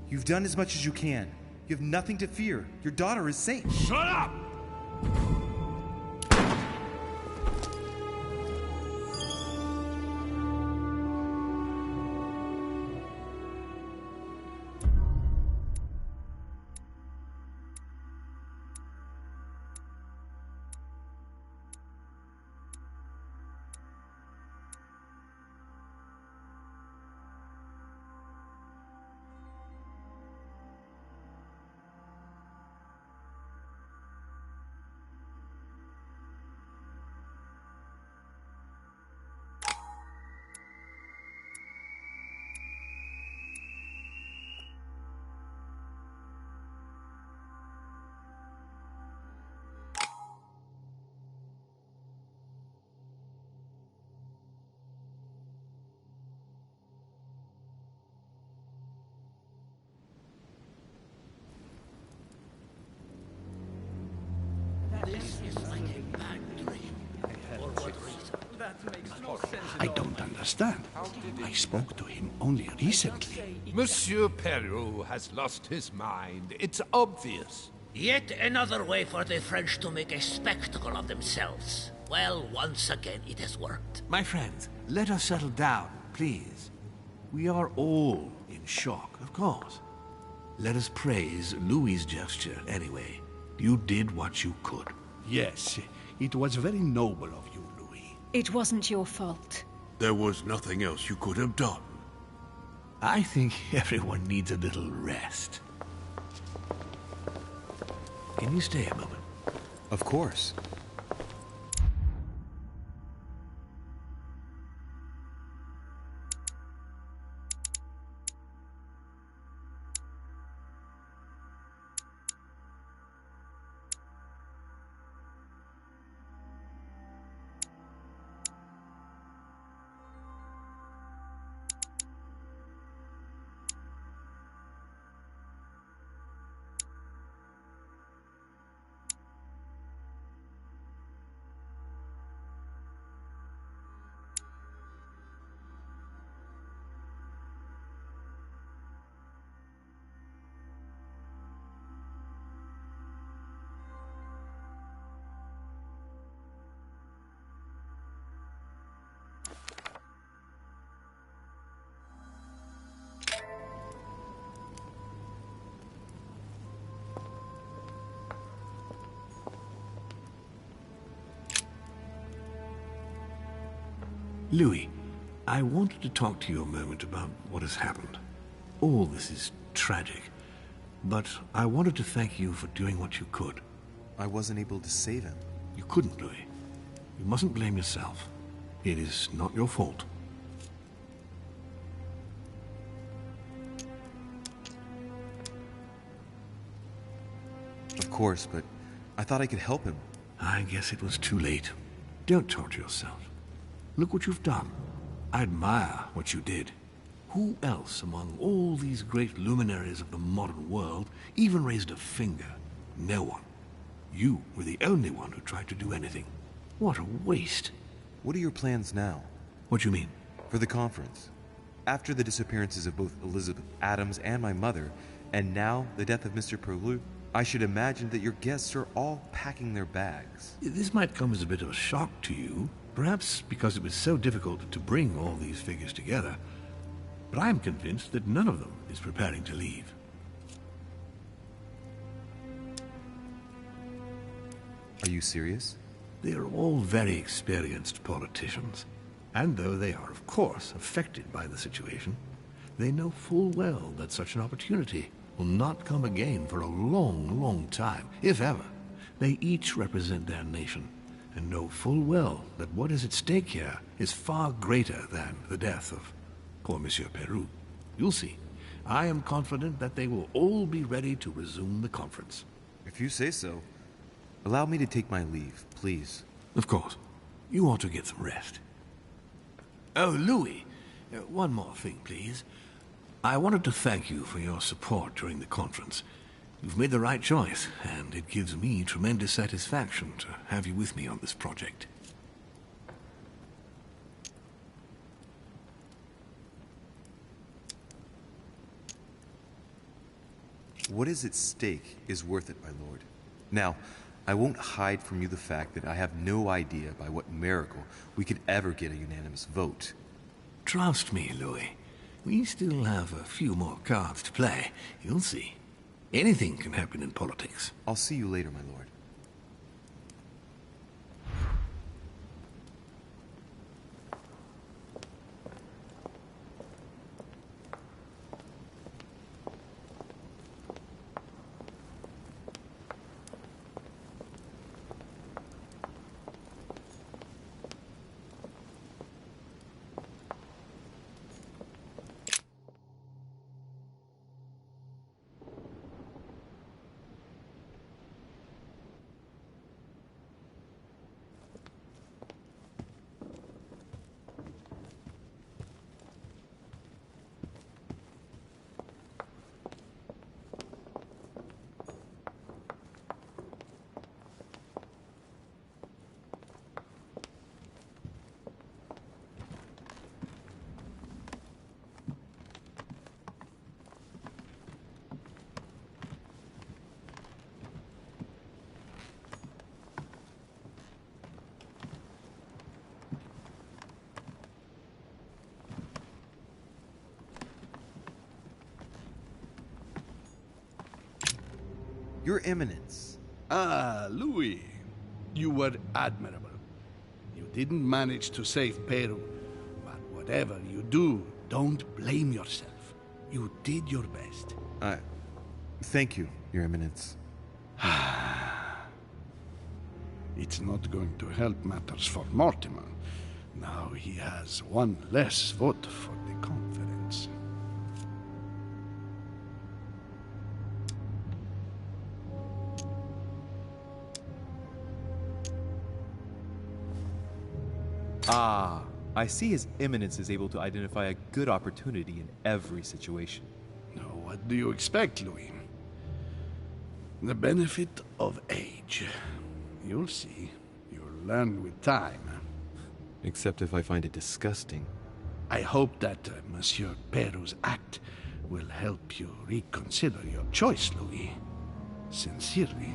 you've done as much as you can. You have nothing to fear. Your daughter is safe. Shut up! This is like a bad dream. For what reason? That makes no sense. I don't understand. I spoke to him only recently. Monsieur Peru has lost his mind. It's obvious. Yet another way for the French to make a spectacle of themselves. Well, once again, it has worked. My friends, let us settle down, please. We are all in shock, of course. Let us praise Louis's gesture anyway. You did what you could. Yes, it was very noble of you, Louis. It wasn't your fault. There was nothing else you could have done. I think everyone needs a little rest. Can you stay a moment? Of course. Louis, I wanted to talk to you a moment about what has happened. All this is tragic, but I wanted to thank you for doing what you could. I wasn't able to save him. You couldn't, Louis. You mustn't blame yourself. It is not your fault. Of course, but I thought I could help him. I guess it was too late. Don't torture yourself. Look what you've done. I admire what you did. Who else among all these great luminaries of the modern world even raised a finger? No one. You were the only one who tried to do anything. What a waste. What are your plans now? What do you mean? For the conference. After the disappearances of both Elizabeth Adams and my mother, and now the death of Mr. Perlu, I should imagine that your guests are all packing their bags. This might come as a bit of a shock to you, perhaps because it was so difficult to bring all these figures together. But I am convinced that none of them is preparing to leave. Are you serious? They are all very experienced politicians, and though they are, of course, affected by the situation, they know full well that such an opportunity will not come again for a long, long time, if ever. They each represent their nation, and know full well that what is at stake here is far greater than the death of poor Monsieur Peru. You'll see. I am confident that they will all be ready to resume the conference. If you say so. Allow me to take my leave, please. Of course. You ought to get some rest. Oh, Louis, one more thing, please. I wanted to thank you for your support during the conference. You've made the right choice, and it gives me tremendous satisfaction to have you with me on this project. What is at stake is worth it, my lord. Now, I won't hide from you the fact that I have no idea by what miracle we could ever get a unanimous vote. Trust me, Louis. We still have a few more cards to play. You'll see. Anything can happen in politics. I'll see you later, my lord. Your Eminence. Ah, Louis. You were admirable. You didn't manage to save Peru, but whatever you do, don't blame yourself. You did your best. Thank you, Your Eminence. It's not going to help matters for Mortimer. Now he has one less vote for the conference. Ah, I see His Eminence is able to identify a good opportunity in every situation. Now, what do you expect, Louis? The benefit of age. You'll see. You'll learn with time. Except if I find it disgusting. I hope that Monsieur Peru's act will help you reconsider your choice, Louis. Sincerely.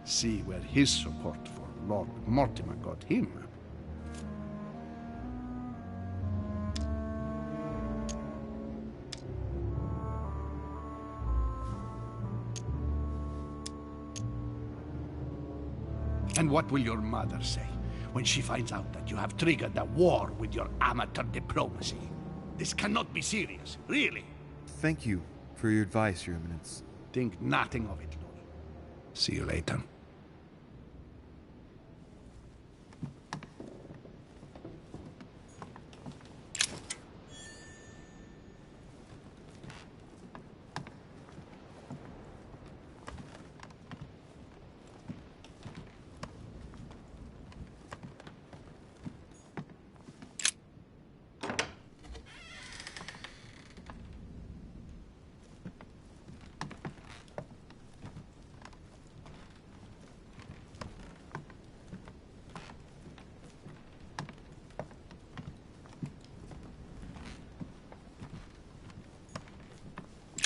See where his support for Lord Mortimer got him. And what will your mother say when she finds out that you have triggered a war with your amateur diplomacy? This cannot be serious, really. Thank you for your advice, Your Eminence. Think nothing of it, Louis. See you later.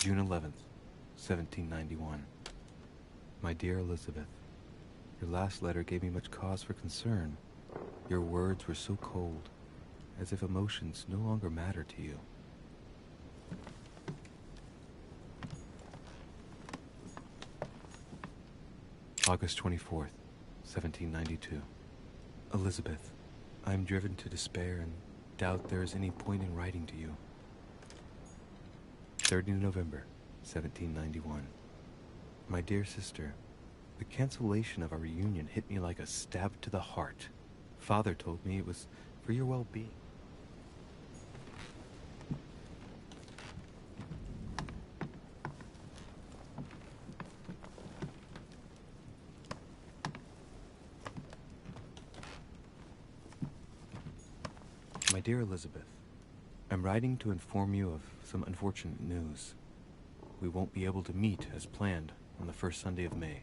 June 11th, 1791. My dear Elizabeth, your last letter gave me much cause for concern. Your words were so cold, as if emotions no longer matter to you. August 24th, 1792. Elizabeth, I am driven to despair and doubt there is any point in writing to you. 30 November, 1791. My dear sister, the cancellation of our reunion hit me like a stab to the heart. Father told me it was for your well-being. My dear Elizabeth, I'm writing to inform you of some unfortunate news. We won't be able to meet as planned on the first Sunday of May.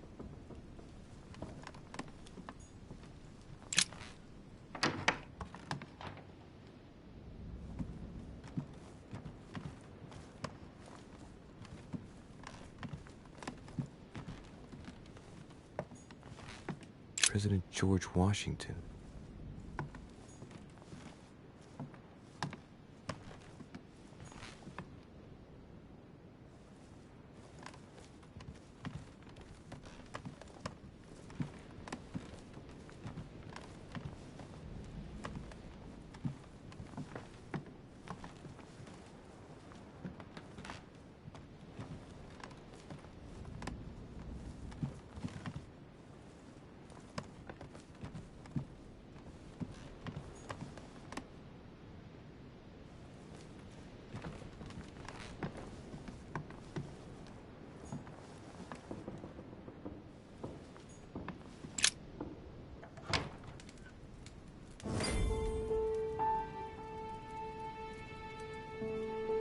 President George Washington.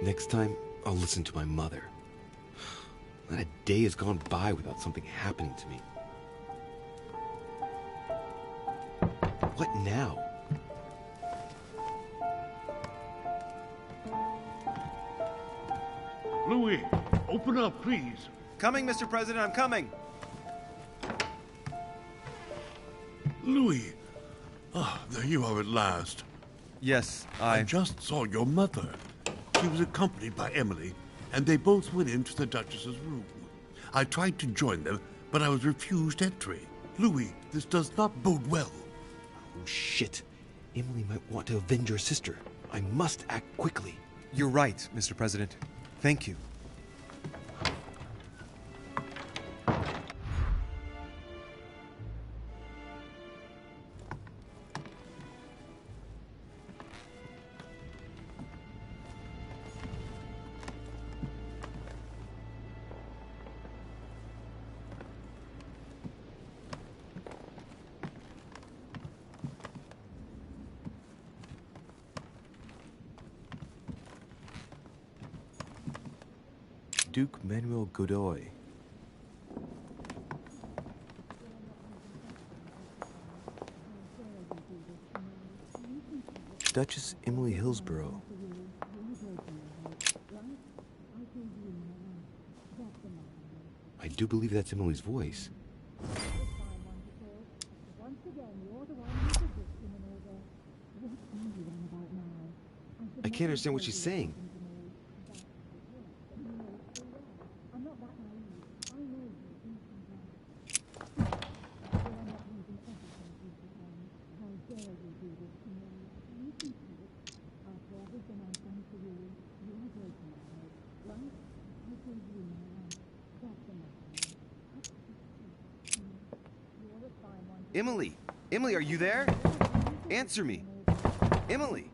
Next time, I'll listen to my mother. Not a day has gone by without something happening to me. What now? Louis, open up, please. Coming, Mr. President, I'm coming. Louis. Ah, there you are at last. Yes, I just saw your mother. She was accompanied by Emily, and they both went into the Duchess's room. I tried to join them, but I was refused entry. Louis, this does not bode well. Oh, shit. Emily might want to avenge her sister. I must act quickly. You're right, Mr. President. Thank you. Duke Manuel Godoy. Duchess Emily Hillsborough. I do believe that's Emily's voice. I can't understand what she's saying. Emily! Emily, are you there? Answer me! Emily!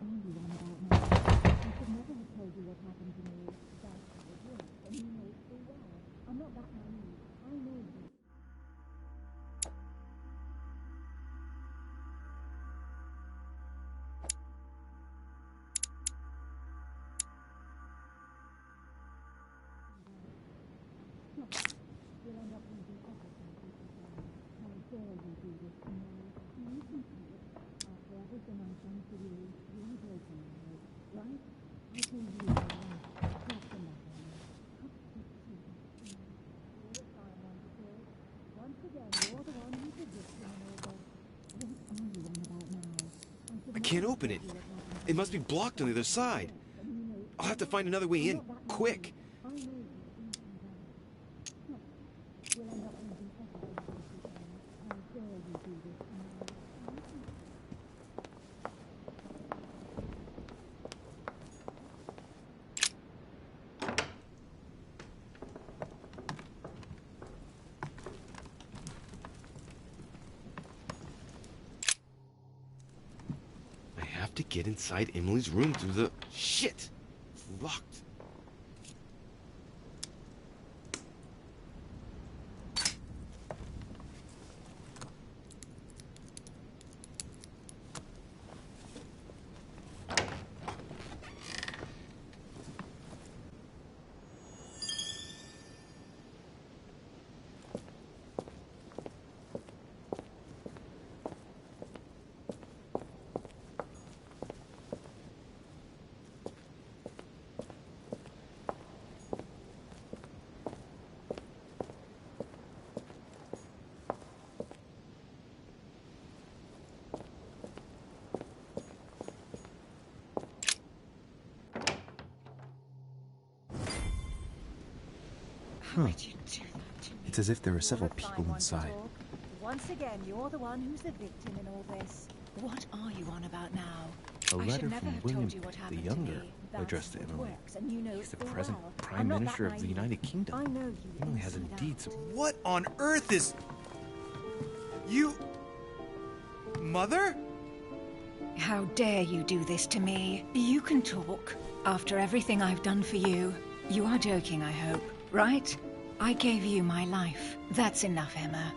I can't open it. It must be blocked on the other side. I'll have to find another way in, quick. To get inside Emily's room through the... Shit! It's locked. Huh. It's as if there are several people inside. Once again, you're the one who's the victim in all this. What are you on about now? A letter from William the Younger addressed to Emily. He's the present Prime Minister of the United Kingdom. Emily has indeed some... What on earth is... You... Mother? How dare you do this to me? You can talk. After everything I've done for you. You are joking, I hope, right? I gave you my life. That's enough, Emma.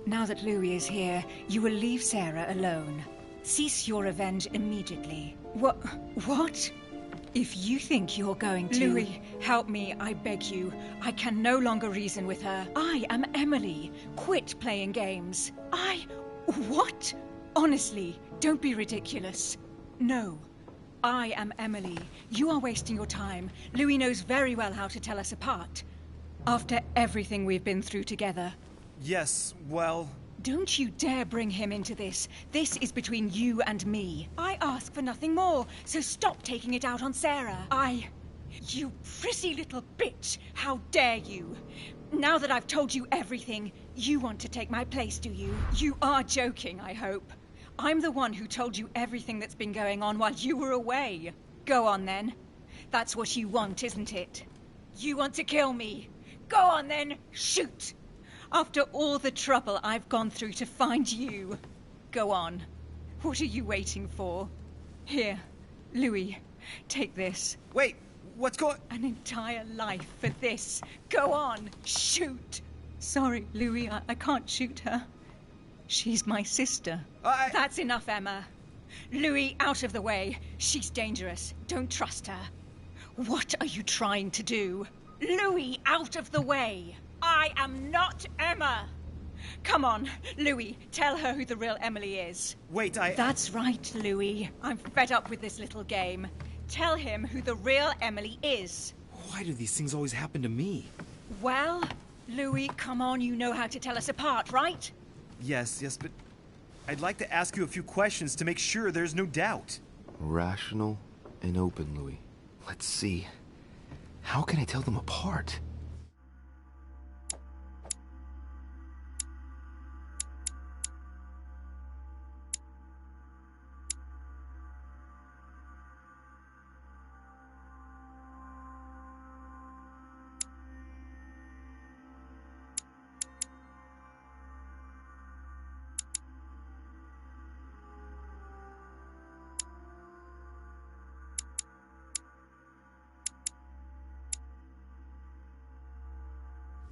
Now that Louis is here, you will leave Sarah alone. Cease your revenge immediately. What? If you think you're going to... Louis, help me, I beg you. I can no longer reason with her. I am Emily. Quit playing games. What? Honestly, don't be ridiculous. No. I am Emily. You are wasting your time. Louis knows very well how to tell us apart. After everything we've been through together. Yes, well... Don't you dare bring him into this. This is between you and me. I ask for nothing more, so stop taking it out on Sarah. You prissy little bitch! How dare you! Now that I've told you everything, you want to take my place, do you? You are joking, I hope. I'm the one who told you everything that's been going on while you were away. Go on, then. That's what you want, isn't it? You want to kill me. Go on, then. Shoot! After all the trouble I've gone through to find you. Go on. What are you waiting for? Here, Louis, take this. Wait, what's going... An entire life for this. Go on, shoot. Sorry, Louis, I can't shoot her. She's my sister. That's enough, Emma. Louis, out of the way. She's dangerous. Don't trust her. What are you trying to do? Louis, out of the way. I am not Emma. Come on, Louis, tell her who the real Emily is. Wait, That's right, Louis. I'm fed up with this little game. Tell him who the real Emily is. Why do these things always happen to me? Well, Louis, come on, you know how to tell us apart, right? Yes, but I'd like to ask you a few questions to make sure there's no doubt. Rational and open, Louis. Let's see. How can I tell them apart?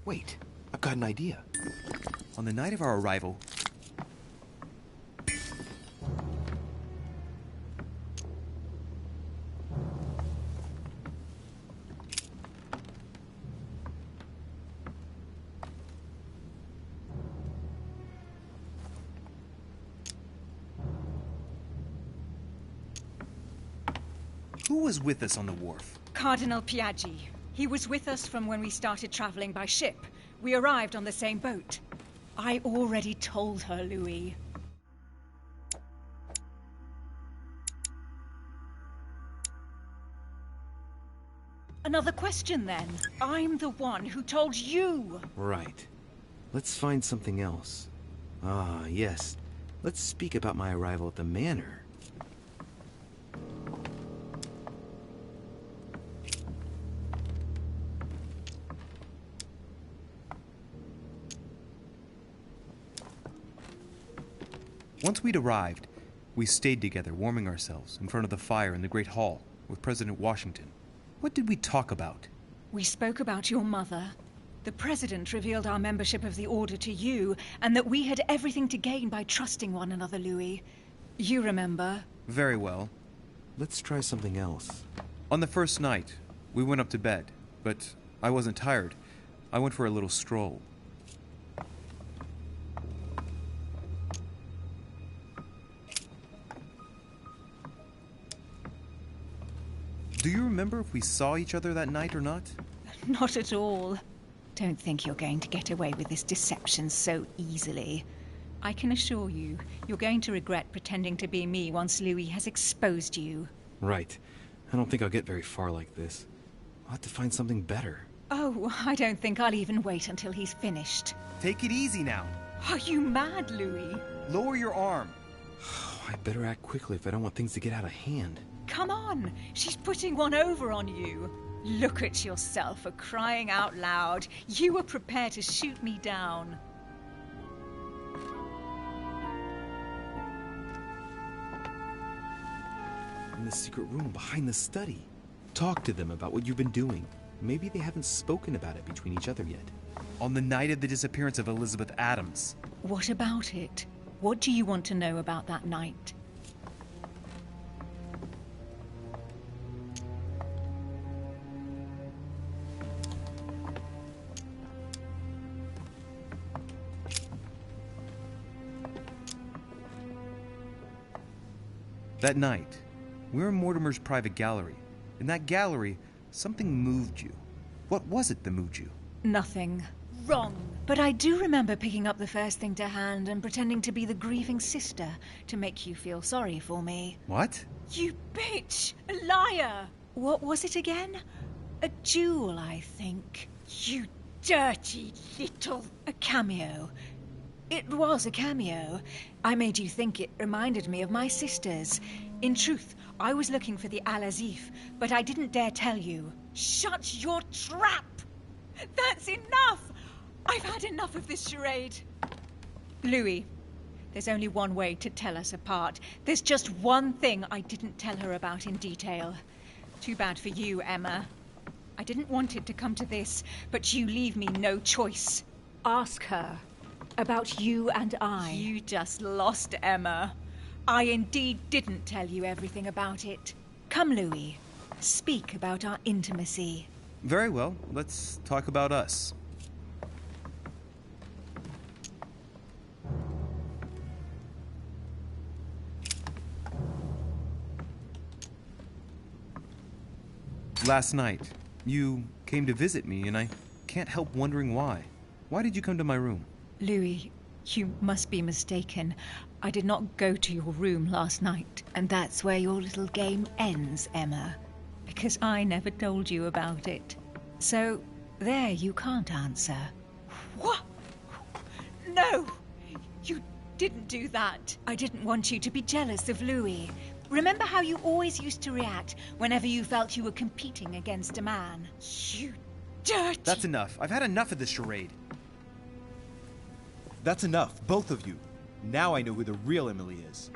Wait, I've got an idea. On the night of our arrival... Who was with us on the wharf? Cardinal Piaggi. He was with us from when we started traveling by ship. We arrived on the same boat. I already told her, Louis. Another question, then. I'm the one who told you. Right. Let's find something else. Ah, yes. Let's speak about my arrival at the manor. Once we'd arrived, we stayed together, warming ourselves in front of the fire in the Great Hall with President Washington. What did we talk about? We spoke about your mother. The President revealed our membership of the Order to you, and that we had everything to gain by trusting one another, Louis. You remember? Very well. Let's try something else. On the first night, we went up to bed, but I wasn't tired. I went for a little stroll. Do you remember if we saw each other that night or not? Not at all. Don't think you're going to get away with this deception so easily. I can assure you, you're going to regret pretending to be me once Louis has exposed you. Right. I don't think I'll get very far like this. I'll have to find something better. Oh, I don't think I'll even wait until he's finished. Take it easy now. Are you mad, Louis? Lower your arm. I better act quickly if I don't want things to get out of hand. Come on, she's putting one over on you. Look at yourself for crying out loud. You were prepared to shoot me down. In the secret room behind the study. Talk to them about what you've been doing. Maybe they haven't spoken about it between each other yet. On the night of the disappearance of Elizabeth Adams. What about it? What do you want to know about that night? That night, we were in Mortimer's private gallery. In that gallery, something moved you. What was it that moved you? Nothing. Wrong. But I do remember picking up the first thing to hand and pretending to be the grieving sister to make you feel sorry for me. What? You bitch! A liar! What was it again? A jewel, I think. You dirty little... A cameo. It was a cameo. I made you think it reminded me of my sisters. In truth, I was looking for the Al-Azif, but I didn't dare tell you. Shut your trap! That's enough! I've had enough of this charade. Louis, there's only one way to tell us apart. There's just one thing I didn't tell her about in detail. Too bad for you, Emma. I didn't want it to come to this, but you leave me no choice. Ask her about you and I. You just lost, Emma. I indeed didn't tell you everything about it. Come, Louis. Speak about our intimacy. Very well. Let's talk about us. Last night, you came to visit me, and I can't help wondering why. Why did you come to my room? Louis, you must be mistaken. I did not go to your room last night, and that's where your little game ends, Emma. Because I never told you about it. So, there you can't answer. What? No! You didn't do that. I didn't want you to be jealous of Louis. Remember how you always used to react whenever you felt you were competing against a man? You dirty... That's enough. I've had enough of this charade. That's enough, both of you. Now I know who the real Emily is.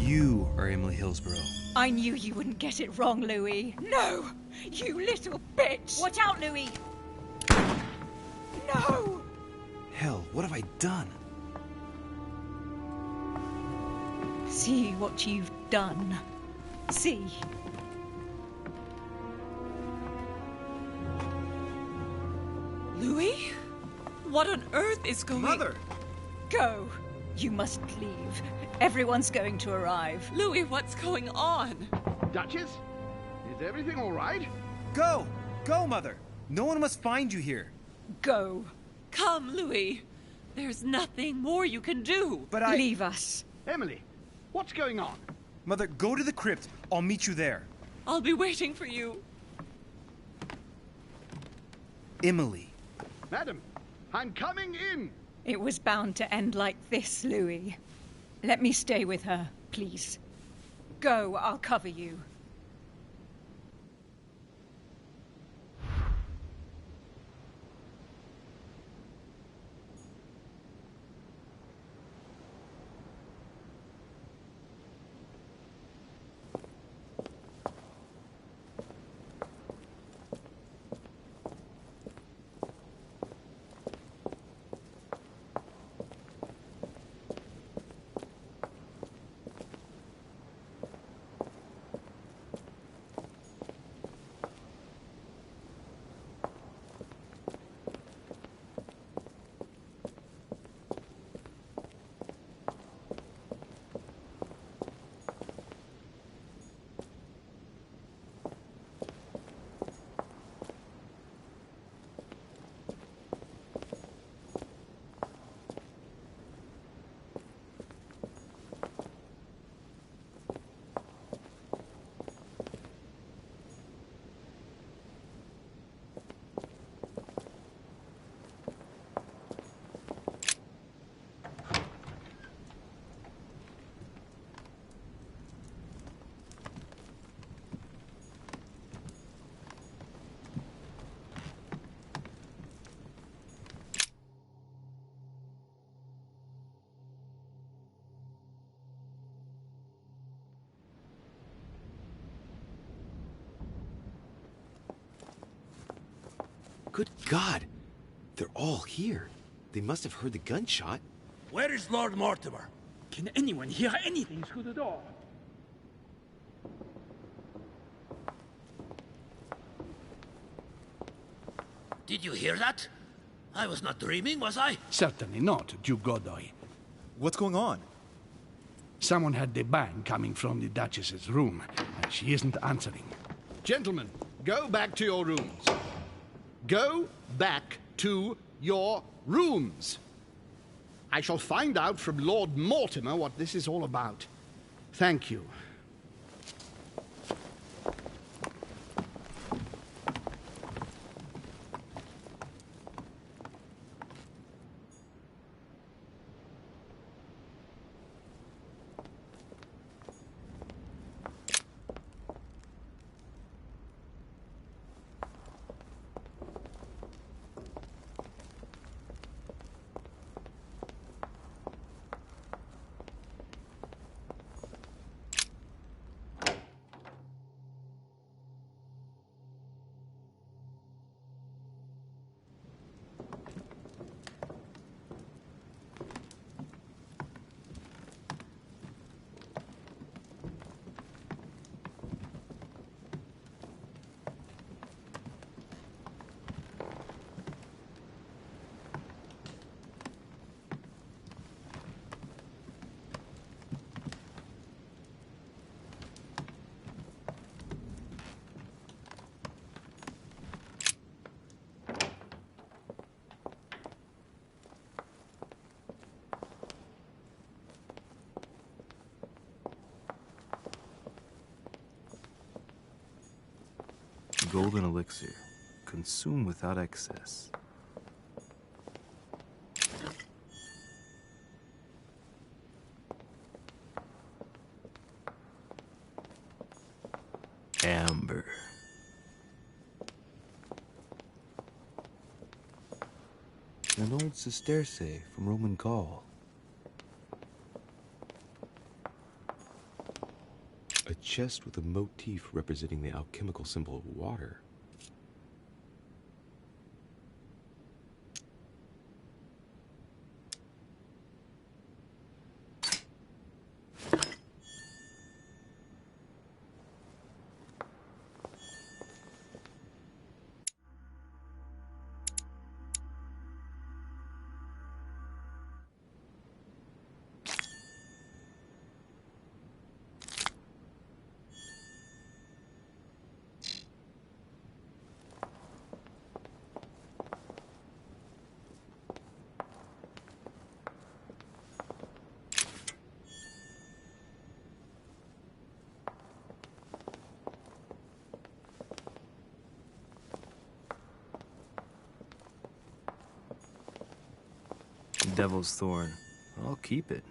You are Emily Hillsborough. I knew you wouldn't get it wrong, Louis. No! You little bitch! Watch out, Louis! No! Hell, what have I done? See what you've done. See. Louis? What on earth is going... Mother! Go. You must leave. Everyone's going to arrive. Louis, what's going on? Duchess? Is everything all right? Go! Go, Mother! No one must find you here. Go. Come, Louis. There's nothing more you can do. But I... Leave us. Emily, what's going on? Mother, go to the crypt. I'll meet you there. I'll be waiting for you. Emily. Madam, I'm coming in. It was bound to end like this, Louis. Let me stay with her, please. Go, I'll cover you. Good God! They're all here. They must have heard the gunshot. Where is Lord Mortimer? Can anyone hear anything through the door? Did you hear that? I was not dreaming, was I? Certainly not, Duke Godoy. What's going on? Someone had the bang coming from the Duchess's room, and she isn't answering. Gentlemen, go back to your rooms. Go back to your rooms. I shall find out from Lord Mortimer what this is all about. Thank you. Golden elixir. Consume without excess. Amber. An old sesterce from Roman Gaul. A chest with a motif representing the alchemical symbol of water. Devil's Thorn. I'll keep it.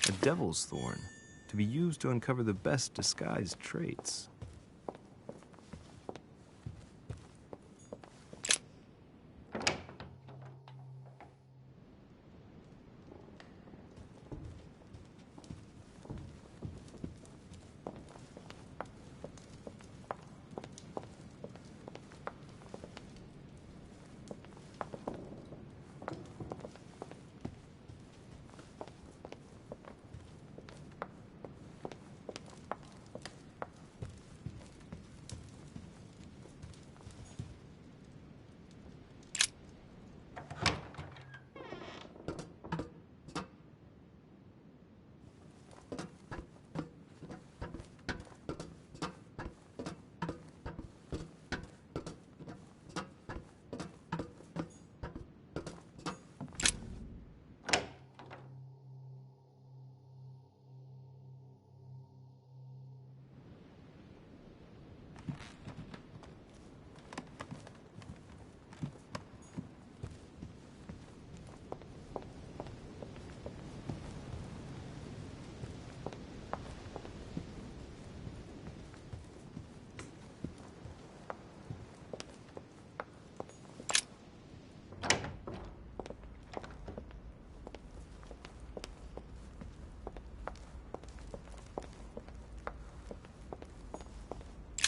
A devil's thorn, to be used to uncover the best disguised traits.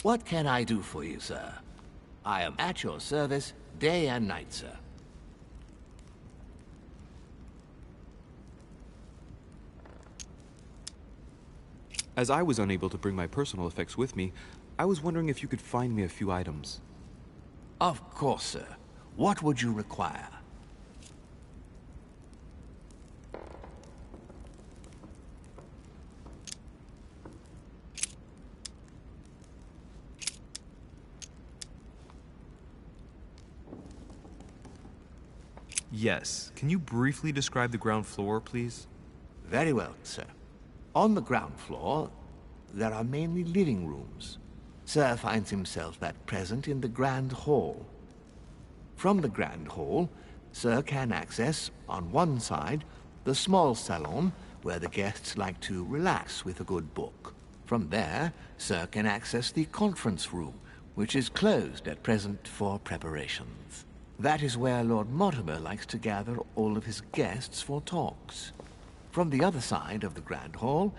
What can I do for you, sir? I am at your service day and night, sir. As I was unable to bring my personal effects with me, I was wondering if you could find me a few items. Of course, sir. What would you require? Yes. Can you briefly describe the ground floor, please? Very well, sir. On the ground floor, there are mainly living rooms. Sir finds himself at present in the Grand Hall. From the Grand Hall, Sir can access, on one side, the small salon, where the guests like to relax with a good book. From there, Sir can access the conference room, which is closed at present for preparations. That is where Lord Mortimer likes to gather all of his guests for talks. From the other side of the Grand Hall,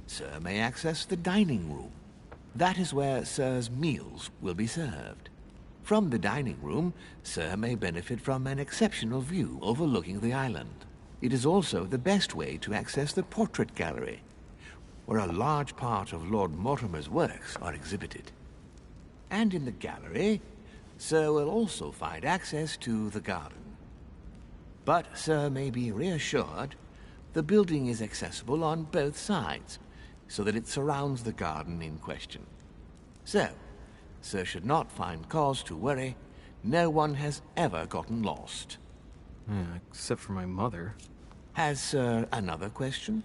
Sir may access the dining room. That is where Sir's meals will be served. From the dining room, Sir may benefit from an exceptional view overlooking the island. It is also the best way to access the portrait gallery, where a large part of Lord Mortimer's works are exhibited. And in the gallery, Sir will also find access to the garden. But Sir may be reassured the building is accessible on both sides, so that it surrounds the garden in question. So, Sir should not find cause to worry. No one has ever gotten lost. Except for my mother. Has Sir another question?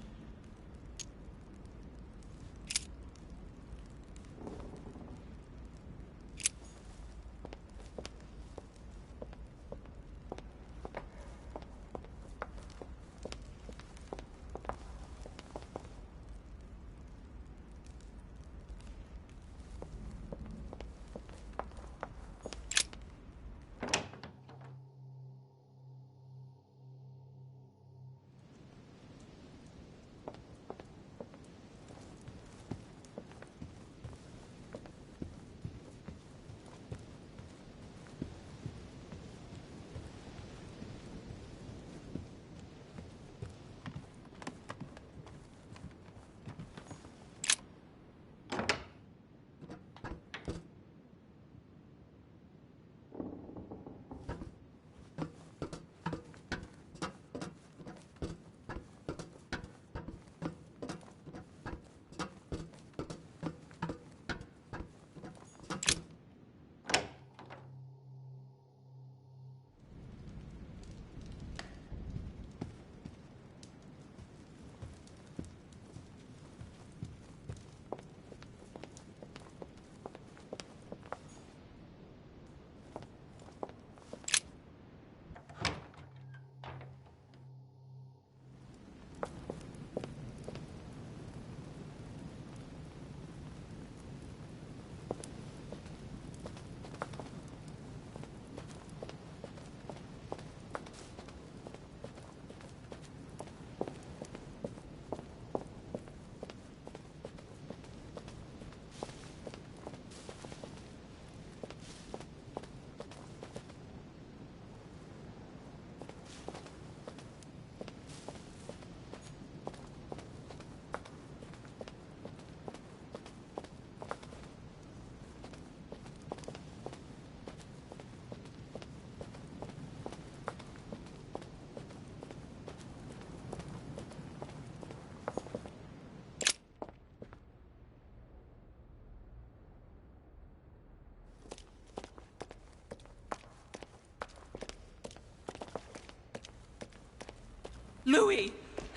Louis!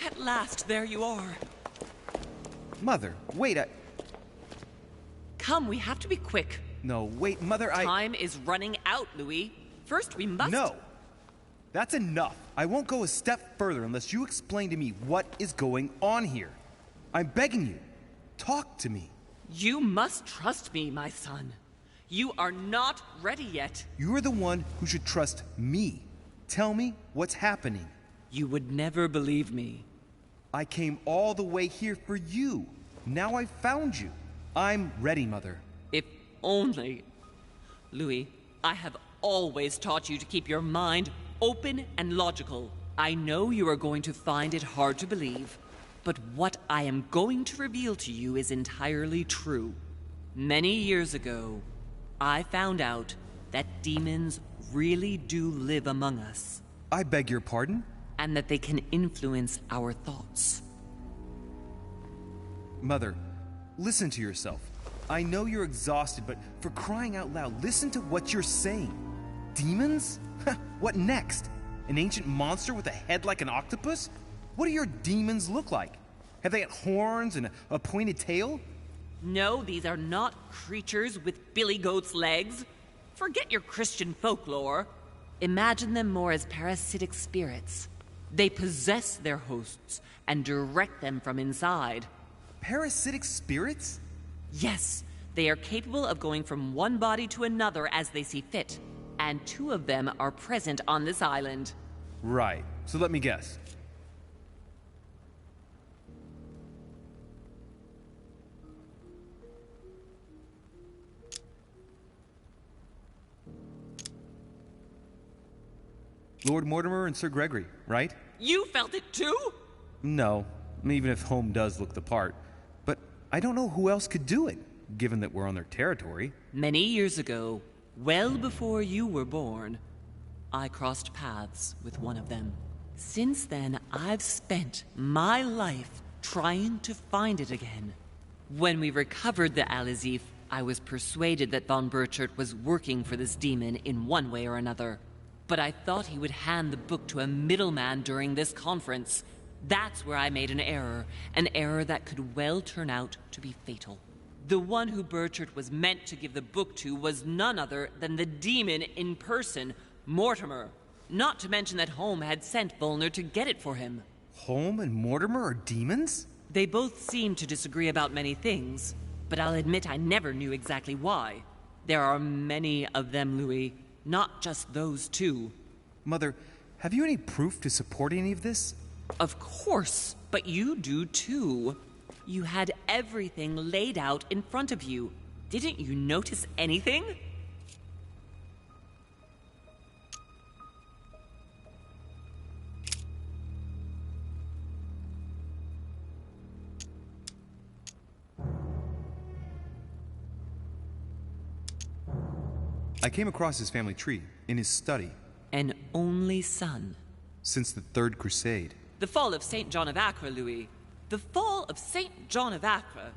At last, there you are. Mother, wait, Come, we have to be quick. No, wait, Mother, Time is running out, Louis. First, we must... No! That's enough. I won't go a step further unless you explain to me what is going on here. I'm begging you. Talk to me. You must trust me, my son. You are not ready yet. You're the one who should trust me. Tell me what's happening. You would never believe me. I came all the way here for you. Now I've found you. I'm ready, Mother. If only... Louis, I have always taught you to keep your mind open and logical. I know you are going to find it hard to believe, but what I am going to reveal to you is entirely true. Many years ago, I found out that demons really do live among us. I beg your pardon? And that they can influence our thoughts. Mother, listen to yourself. I know you're exhausted, but for crying out loud, listen to what you're saying. Demons? What next? An ancient monster with a head like an octopus? What do your demons look like? Have they got horns and a pointed tail? No, these are not creatures with billy goat's legs. Forget your Christian folklore. Imagine them more as parasitic spirits. They possess their hosts and direct them from inside. Parasitic spirits? Yes, they are capable of going from one body to another as they see fit. And 2 of them are present on this island. Right. So let me guess. Lord Mortimer and Sir Gregory, right? You felt it too? No, even if Home does look the part. But I don't know who else could do it, given that we're on their territory. Many years ago, well before you were born, I crossed paths with one of them. Since then, I've spent my life trying to find it again. When we recovered the Alizif, I was persuaded that von Burchard was working for this demon in one way or another. But I thought he would hand the book to a middleman during this conference. That's where I made an error that could well turn out to be fatal. The one who Burchard was meant to give the book to was none other than the demon in person, Mortimer. Not to mention that Home had sent Volner to get it for him. Home and Mortimer are demons? They both seem to disagree about many things, but I'll admit I never knew exactly why. There are many of them, Louis. Not just those 2. Mother, have you any proof to support any of this? Of course, but you do too. You had everything laid out in front of you. Didn't you notice anything? I came across his family tree in his study. An only son. Since the Third Crusade. The fall of St. John of Acre, Louis. The fall of St. John of Acre.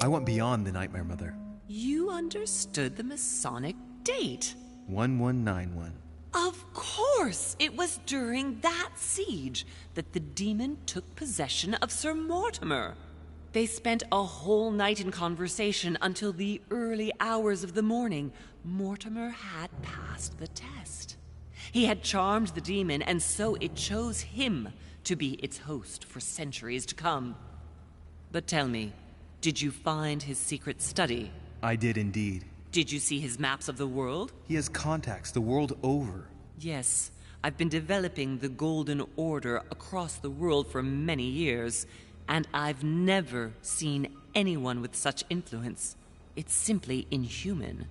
I went beyond the Nightmare Mother. You understood the Masonic date. 1191. Of course! It was during that siege that the demon took possession of Sir Mortimer. They spent a whole night in conversation until the early hours of the morning. Mortimer had passed the test. He had charmed the demon, and so it chose him to be its host for centuries to come. But tell me, did you find his secret study? I did indeed. Did you see his maps of the world? He has contacts the world over. Yes, I've been developing the Golden Order across the world for many years, and I've never seen anyone with such influence. It's simply inhuman.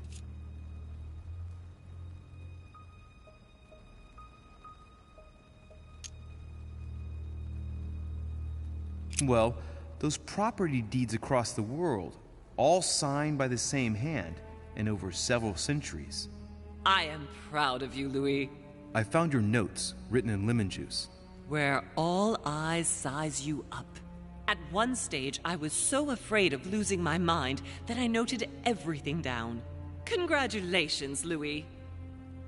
Well, those property deeds across the world, all signed by the same hand, and over several centuries. I am proud of you, Louis. I found your notes, written in lemon juice. Where all eyes size you up, At one stage, I was so afraid of losing my mind that I noted everything down. Congratulations, Louis.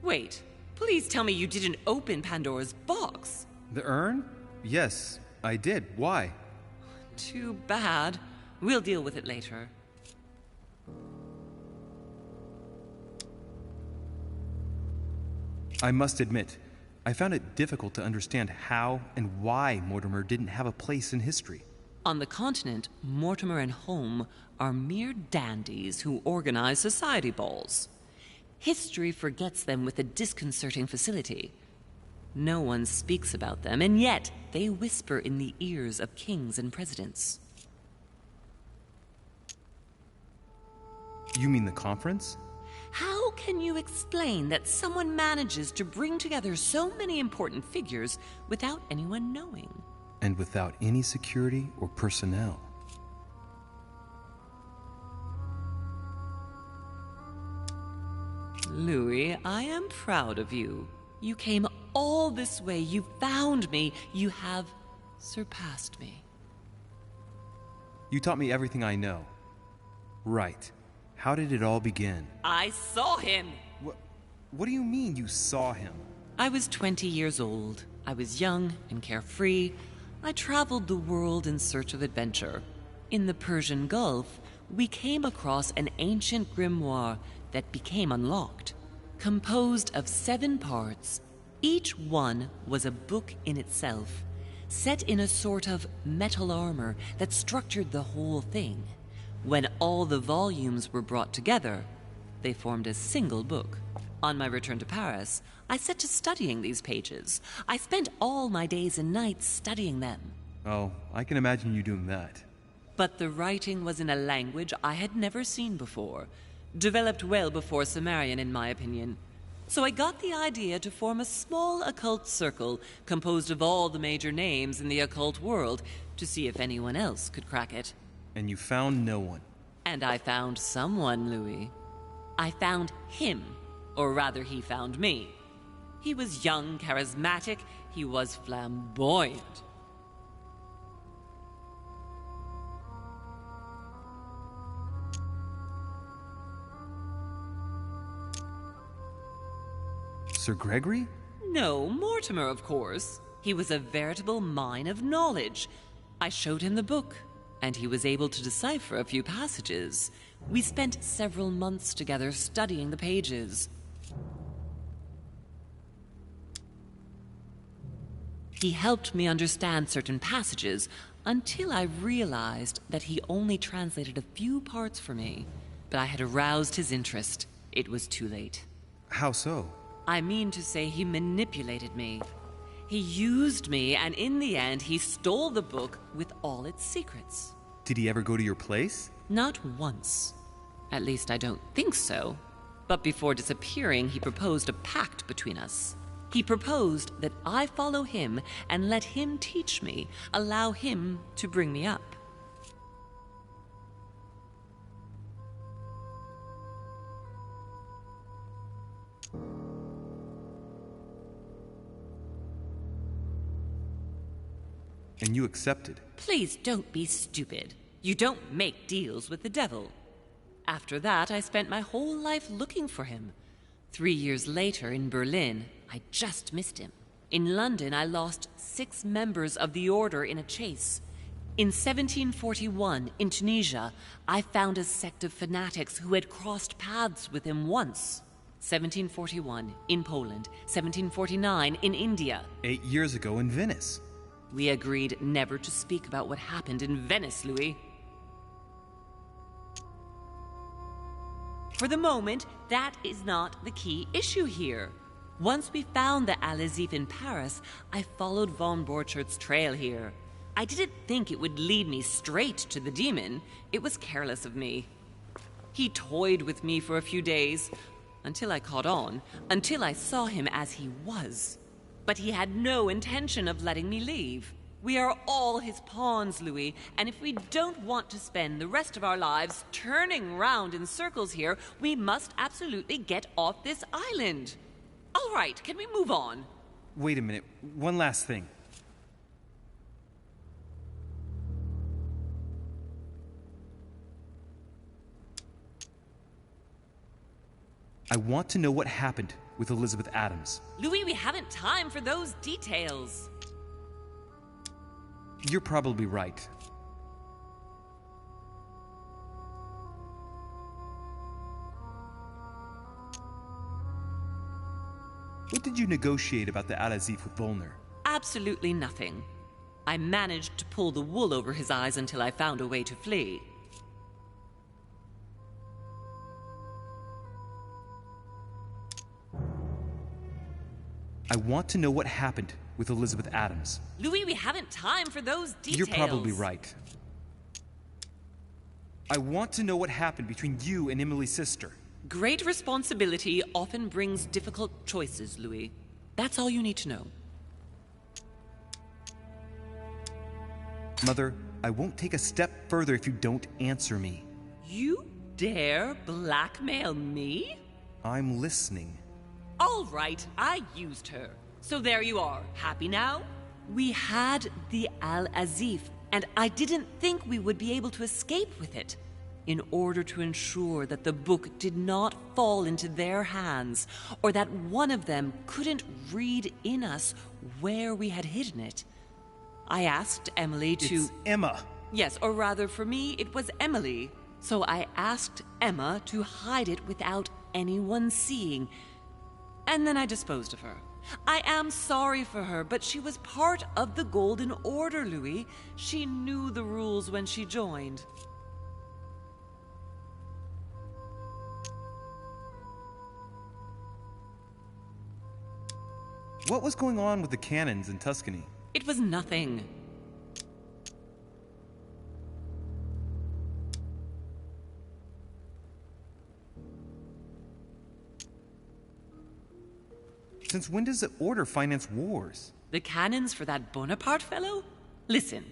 Wait, please tell me you didn't open Pandora's box. The urn? Yes, I did. Why? Too bad. We'll deal with it later. I must admit, I found it difficult to understand how and why Mortimer didn't have a place in history. On the continent, Mortimer and Holm are mere dandies who organize society balls. History forgets them with a disconcerting facility. No one speaks about them, and yet they whisper in the ears of kings and presidents. You mean the conference? How can you explain that someone manages to bring together so many important figures without anyone knowing? And without any security or personnel. Louis, I am proud of you. You came all this way. You found me. You have surpassed me. You taught me everything I know. Right. How did it all begin? I saw him! What do you mean you saw him? I was 20 years old. I was young and carefree. I traveled the world in search of adventure. In the Persian Gulf, we came across an ancient grimoire that became unlocked. Composed of 7 parts, each one was a book in itself, set in a sort of metal armor that structured the whole thing. When all the volumes were brought together, they formed a single book. On my return to Paris, I set to studying these pages. I spent all my days and nights studying them. Oh, I can imagine you doing that. But the writing was in a language I had never seen before, developed well before Sumerian, in my opinion. So I got the idea to form a small occult circle composed of all the major names in the occult world to see if anyone else could crack it. And you found no one. And I found someone, Louis. I found him, or rather he found me. He was young, charismatic, he was flamboyant. Sir Gregory? No, Mortimer, of course. He was a veritable mine of knowledge. I showed him the book, and he was able to decipher a few passages. We spent several months together studying the pages. He helped me understand certain passages until I realized that he only translated a few parts for me. But I had aroused his interest. It was too late. How so? I mean to say he manipulated me. He used me, and in the end, he stole the book with all its secrets. Did he ever go to your place? Not once. At least I don't think so. But before disappearing, he proposed a pact between us. He proposed that I follow him and let him teach me, allow him to bring me up. And you accepted? Please don't be stupid. You don't make deals with the devil. After that, I spent my whole life looking for him. 3 years later, in Berlin, I just missed him. In London, I lost 6 members of the order in a chase. In 1741, in Tunisia, I found a sect of fanatics who had crossed paths with him once. 1741, in Poland. 1749, in India. 8 years ago in Venice. We agreed never to speak about what happened in Venice, Louis. For the moment, that is not the key issue here. Once we found the Al-Azif in Paris, I followed von Borchart's trail here. I didn't think it would lead me straight to the demon. It was careless of me. He toyed with me for a few days, until I caught on, until I saw him as he was. But he had no intention of letting me leave. We are all his pawns, Louis, and if we don't want to spend the rest of our lives turning round in circles here, we must absolutely get off this island. All right, can we move on? Wait a minute. One last thing. I want to know what happened with Elizabeth Adams. Louis, we haven't time for those details. You're probably right. What did you negotiate about the Al-Azif with Volner? Absolutely nothing. I managed to pull the wool over his eyes until I found a way to flee. I want to know what happened with Elizabeth Adams. Louis, we haven't time for those details. You're probably right. I want to know what happened between you and Emily's sister. Great responsibility often brings difficult choices, Louis. That's all you need to know. Mother, I won't take a step further if you don't answer me. You dare blackmail me? I'm listening. All right, I used her. So there you are. Happy now? We had the Al-Azif, and I didn't think we would be able to escape with it. In order to ensure that the book did not fall into their hands, or that one of them couldn't read in us where we had hidden it, I asked Emily to... It's Emma! Yes, or rather for me, it was Emily. So I asked Emma to hide it without anyone seeing, and then I disposed of her. I am sorry for her, but she was part of the Golden Order, Louis. She knew the rules when she joined. What was going on with the cannons in Tuscany? It was nothing. Since when does the Order finance wars? The cannons for that Bonaparte fellow? Listen,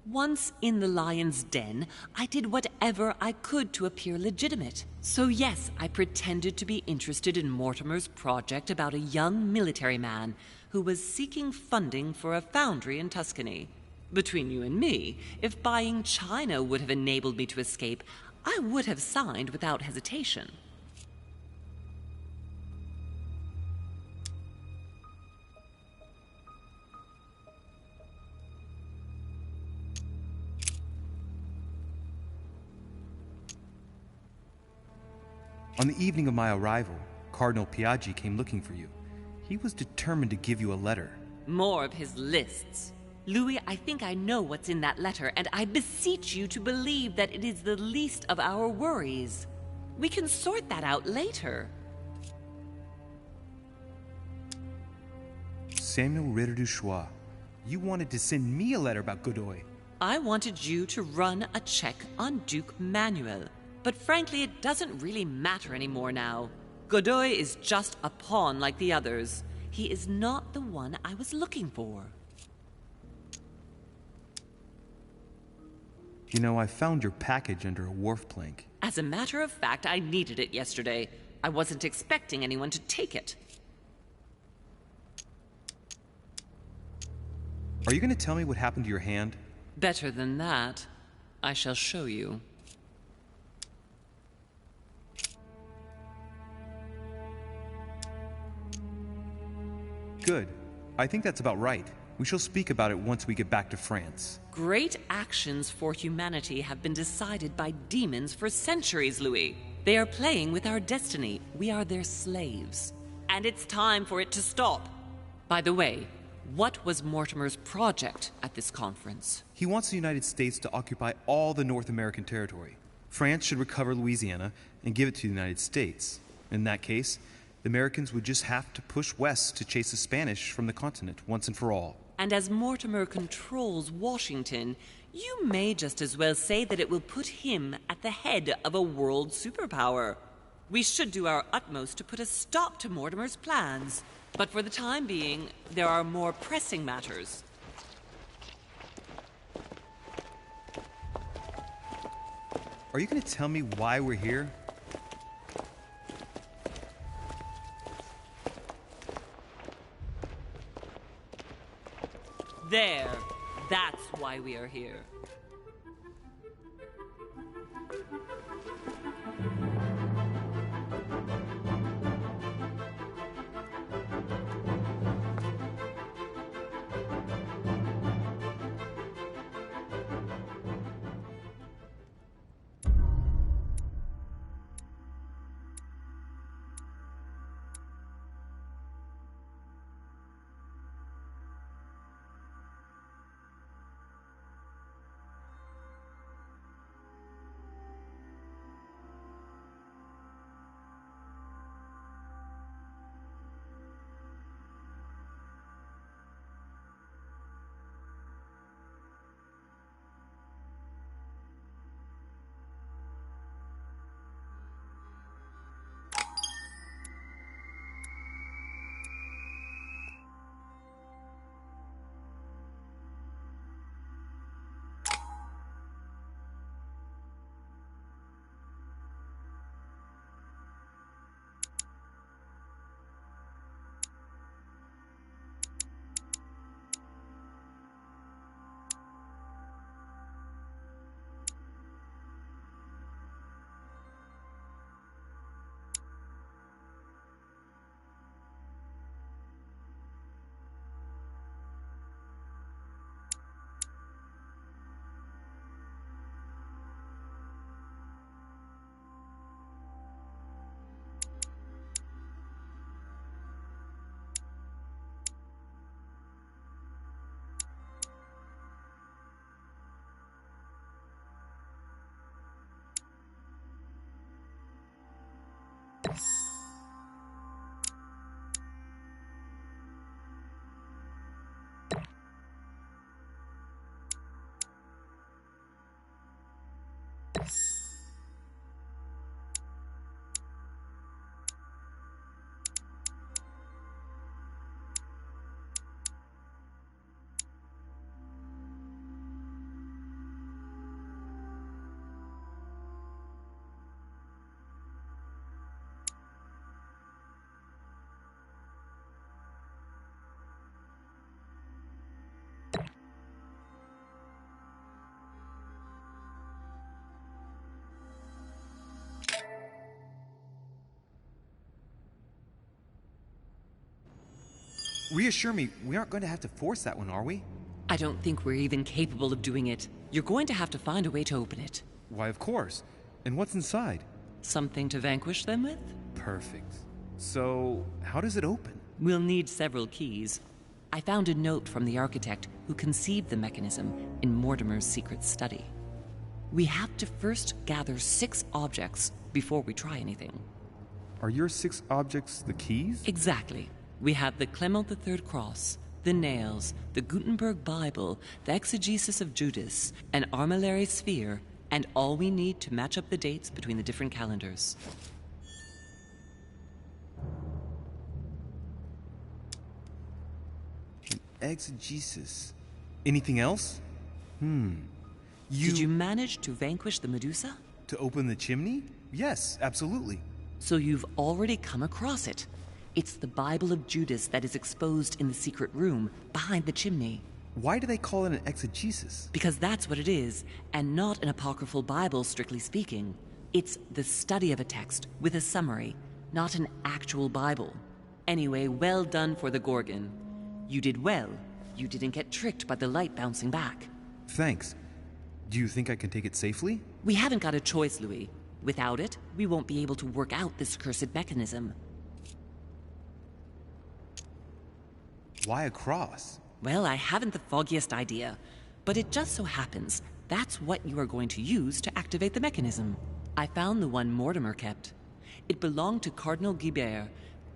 once in the lion's den, I did whatever I could to appear legitimate. So yes, I pretended to be interested in Mortimer's project about a young military man who was seeking funding for a foundry in Tuscany. Between you and me, if buying China would have enabled me to escape, I would have signed without hesitation. On the evening of my arrival, Cardinal Piaggi came looking for you. He was determined to give you a letter. More of his lists. Louis, I think I know what's in that letter, and I beseech you to believe that it is the least of our worries. We can sort that out later. Samuel Ritter du Choix, you wanted to send me a letter about Godoy. I wanted you to run a check on Duke Manuel. But frankly, it doesn't really matter anymore now. Godoy is just a pawn like the others. He is not the one I was looking for. You know, I found your package under a wharf plank. As a matter of fact, I needed it yesterday. I wasn't expecting anyone to take it. Are you going to tell me what happened to your hand? Better than that. I shall show you. Good. I think that's about right. We shall speak about it once we get back to France. Great actions for humanity have been decided by demons for centuries, Louis. They are playing with our destiny. We are their slaves. And it's time for it to stop. By the way, what was Mortimer's project at this conference? He wants the United States to occupy all the North American territory. France should recover Louisiana and give it to the United States. In that case, the Americans would just have to push west to chase the Spanish from the continent once and for all. And as Mortimer controls Washington, you may just as well say that it will put him at the head of a world superpower. We should do our utmost to put a stop to Mortimer's plans. But for the time being, there are more pressing matters. Are you going to tell me why we're here? There. That's why we are here. Reassure me, we aren't going to have to force that one, are we? I don't think we're even capable of doing it. You're going to have to find a way to open it. Why, of course. And what's inside? Something to vanquish them with? Perfect. So, how does it open? We'll need several keys. I found a note from the architect who conceived the mechanism in Mortimer's secret study. We have to first gather 6 objects before we try anything. Are your 6 objects the keys? Exactly. We have the Clement III cross, the nails, the Gutenberg Bible, the exegesis of Judas, an armillary sphere, and all we need to match up the dates between the different calendars. An exegesis. Anything else? Did you manage to vanquish the Medusa? To open the chimney? Yes, absolutely. So you've already come across it. It's the Bible of Judas that is exposed in the secret room behind the chimney. Why do they call it an exegesis? Because that's what it is, and not an apocryphal Bible, strictly speaking. It's the study of a text with a summary, not an actual Bible. Anyway, well done for the Gorgon. You did well. You didn't get tricked by the light bouncing back. Thanks. Do you think I can take it safely? We haven't got a choice, Louis. Without it, we won't be able to work out this cursed mechanism. Why a cross? Well, I haven't the foggiest idea, but it just so happens that's what you are going to use to activate the mechanism. I found the one Mortimer kept. It belonged to Cardinal Guibert,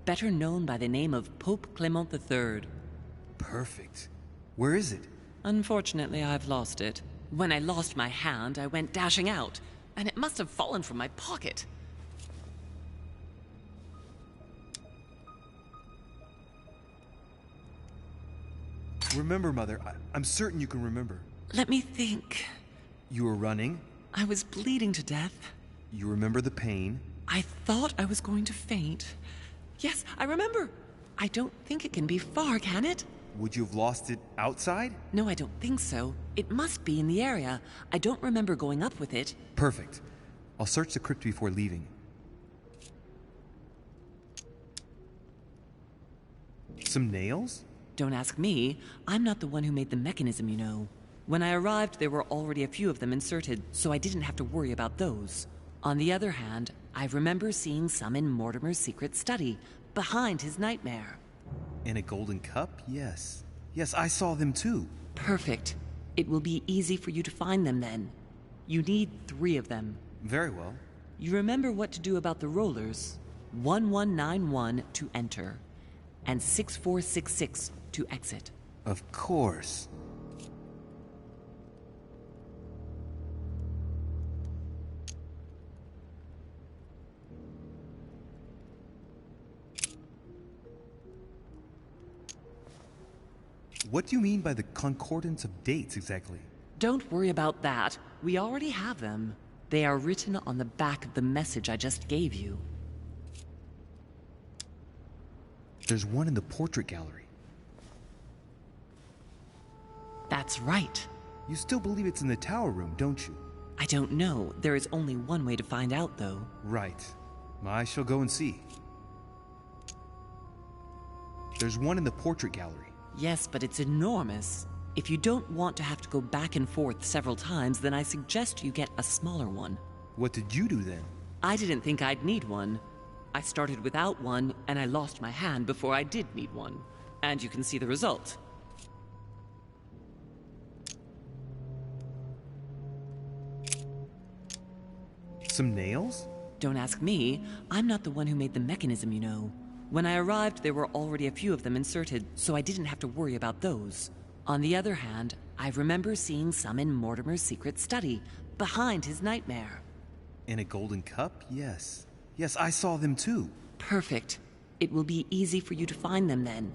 better known by the name of Pope Clement III. Perfect. Where is it? Unfortunately, I've lost it. When I lost my hand, I went dashing out, and it must have fallen from my pocket. Remember, Mother. I'm certain you can remember. Let me think. You were running. I was bleeding to death. You remember the pain. I thought I was going to faint. Yes, I remember. I don't think it can be far, can it? Would you have lost it outside? No, I don't think so. It must be in the area. I don't remember going up with it. Perfect. I'll search the crypt before leaving. Some nails? Don't ask me. I'm not the one who made the mechanism, you know. When I arrived, there were already a few of them inserted, so I didn't have to worry about those. On the other hand, I remember seeing some in Mortimer's secret study, behind his nightmare. And a golden cup? Yes. Yes, I saw them too. Perfect. It will be easy for you to find them then. You need 3 of them. Very well. You remember what to do about the rollers. 1191 to enter, and 6466 to exit. Of course. What do you mean by the concordance of dates exactly? Don't worry about that. We already have them. They are written on the back of the message I just gave you. There's one in the portrait gallery. That's right. You still believe it's in the tower room, don't you? I don't know. There is only one way to find out, though. Right. I shall go and see. There's one in the portrait gallery. Yes, but it's enormous. If you don't want to have to go back and forth several times, then I suggest you get a smaller one. What did you do then? I didn't think I'd need one. I started without one, and I lost my hand before I did need one. And you can see the result. Some nails? Don't ask me. I'm not the one who made the mechanism, you know. When I arrived, there were already a few of them inserted, so I didn't have to worry about those. On the other hand, I remember seeing some in Mortimer's secret study, behind his nightmare. In a golden cup? Yes. Yes, I saw them too. Perfect. It will be easy for you to find them then.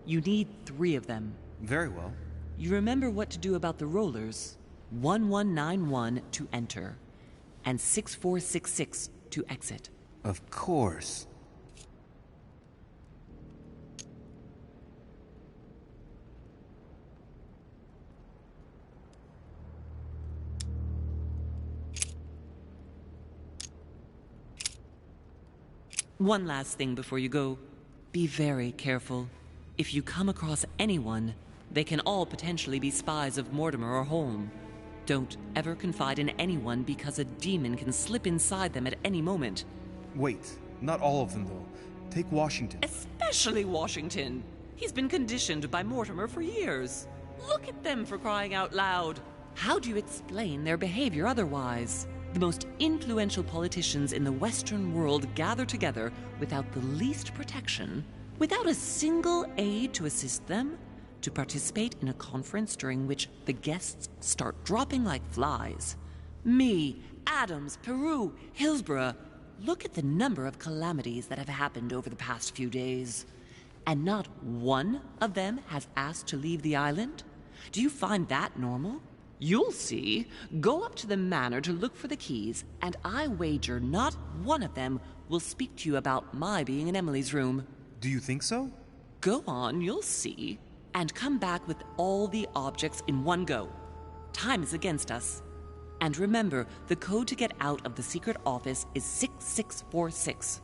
You need 3 of them. Very well. You remember what to do about the rollers. 1191 to enter, and 6466 to exit. Of course. One last thing before you go. Be very careful. If you come across anyone, they can all potentially be spies of Mortimer or Holm. Don't ever confide in anyone because a demon can slip inside them at any moment. Wait, not all of them though. Take Washington. Especially Washington. He's been conditioned by Mortimer for years. Look at them, for crying out loud. How do you explain their behavior otherwise? The most influential politicians in the Western world gather together without the least protection, without a single aid to assist them, to participate in a conference during which the guests start dropping like flies. Me, Adams, Peru, Hillsborough. Look at the number of calamities that have happened over the past few days. And not one of them has asked to leave the island? Do you find that normal? You'll see. Go up to the manor to look for the keys, and I wager not one of them will speak to you about my being in Emily's room. Do you think so? Go on, you'll see. And come back with all the objects in one go. Time is against us. And remember, the code to get out of the secret office is 6646.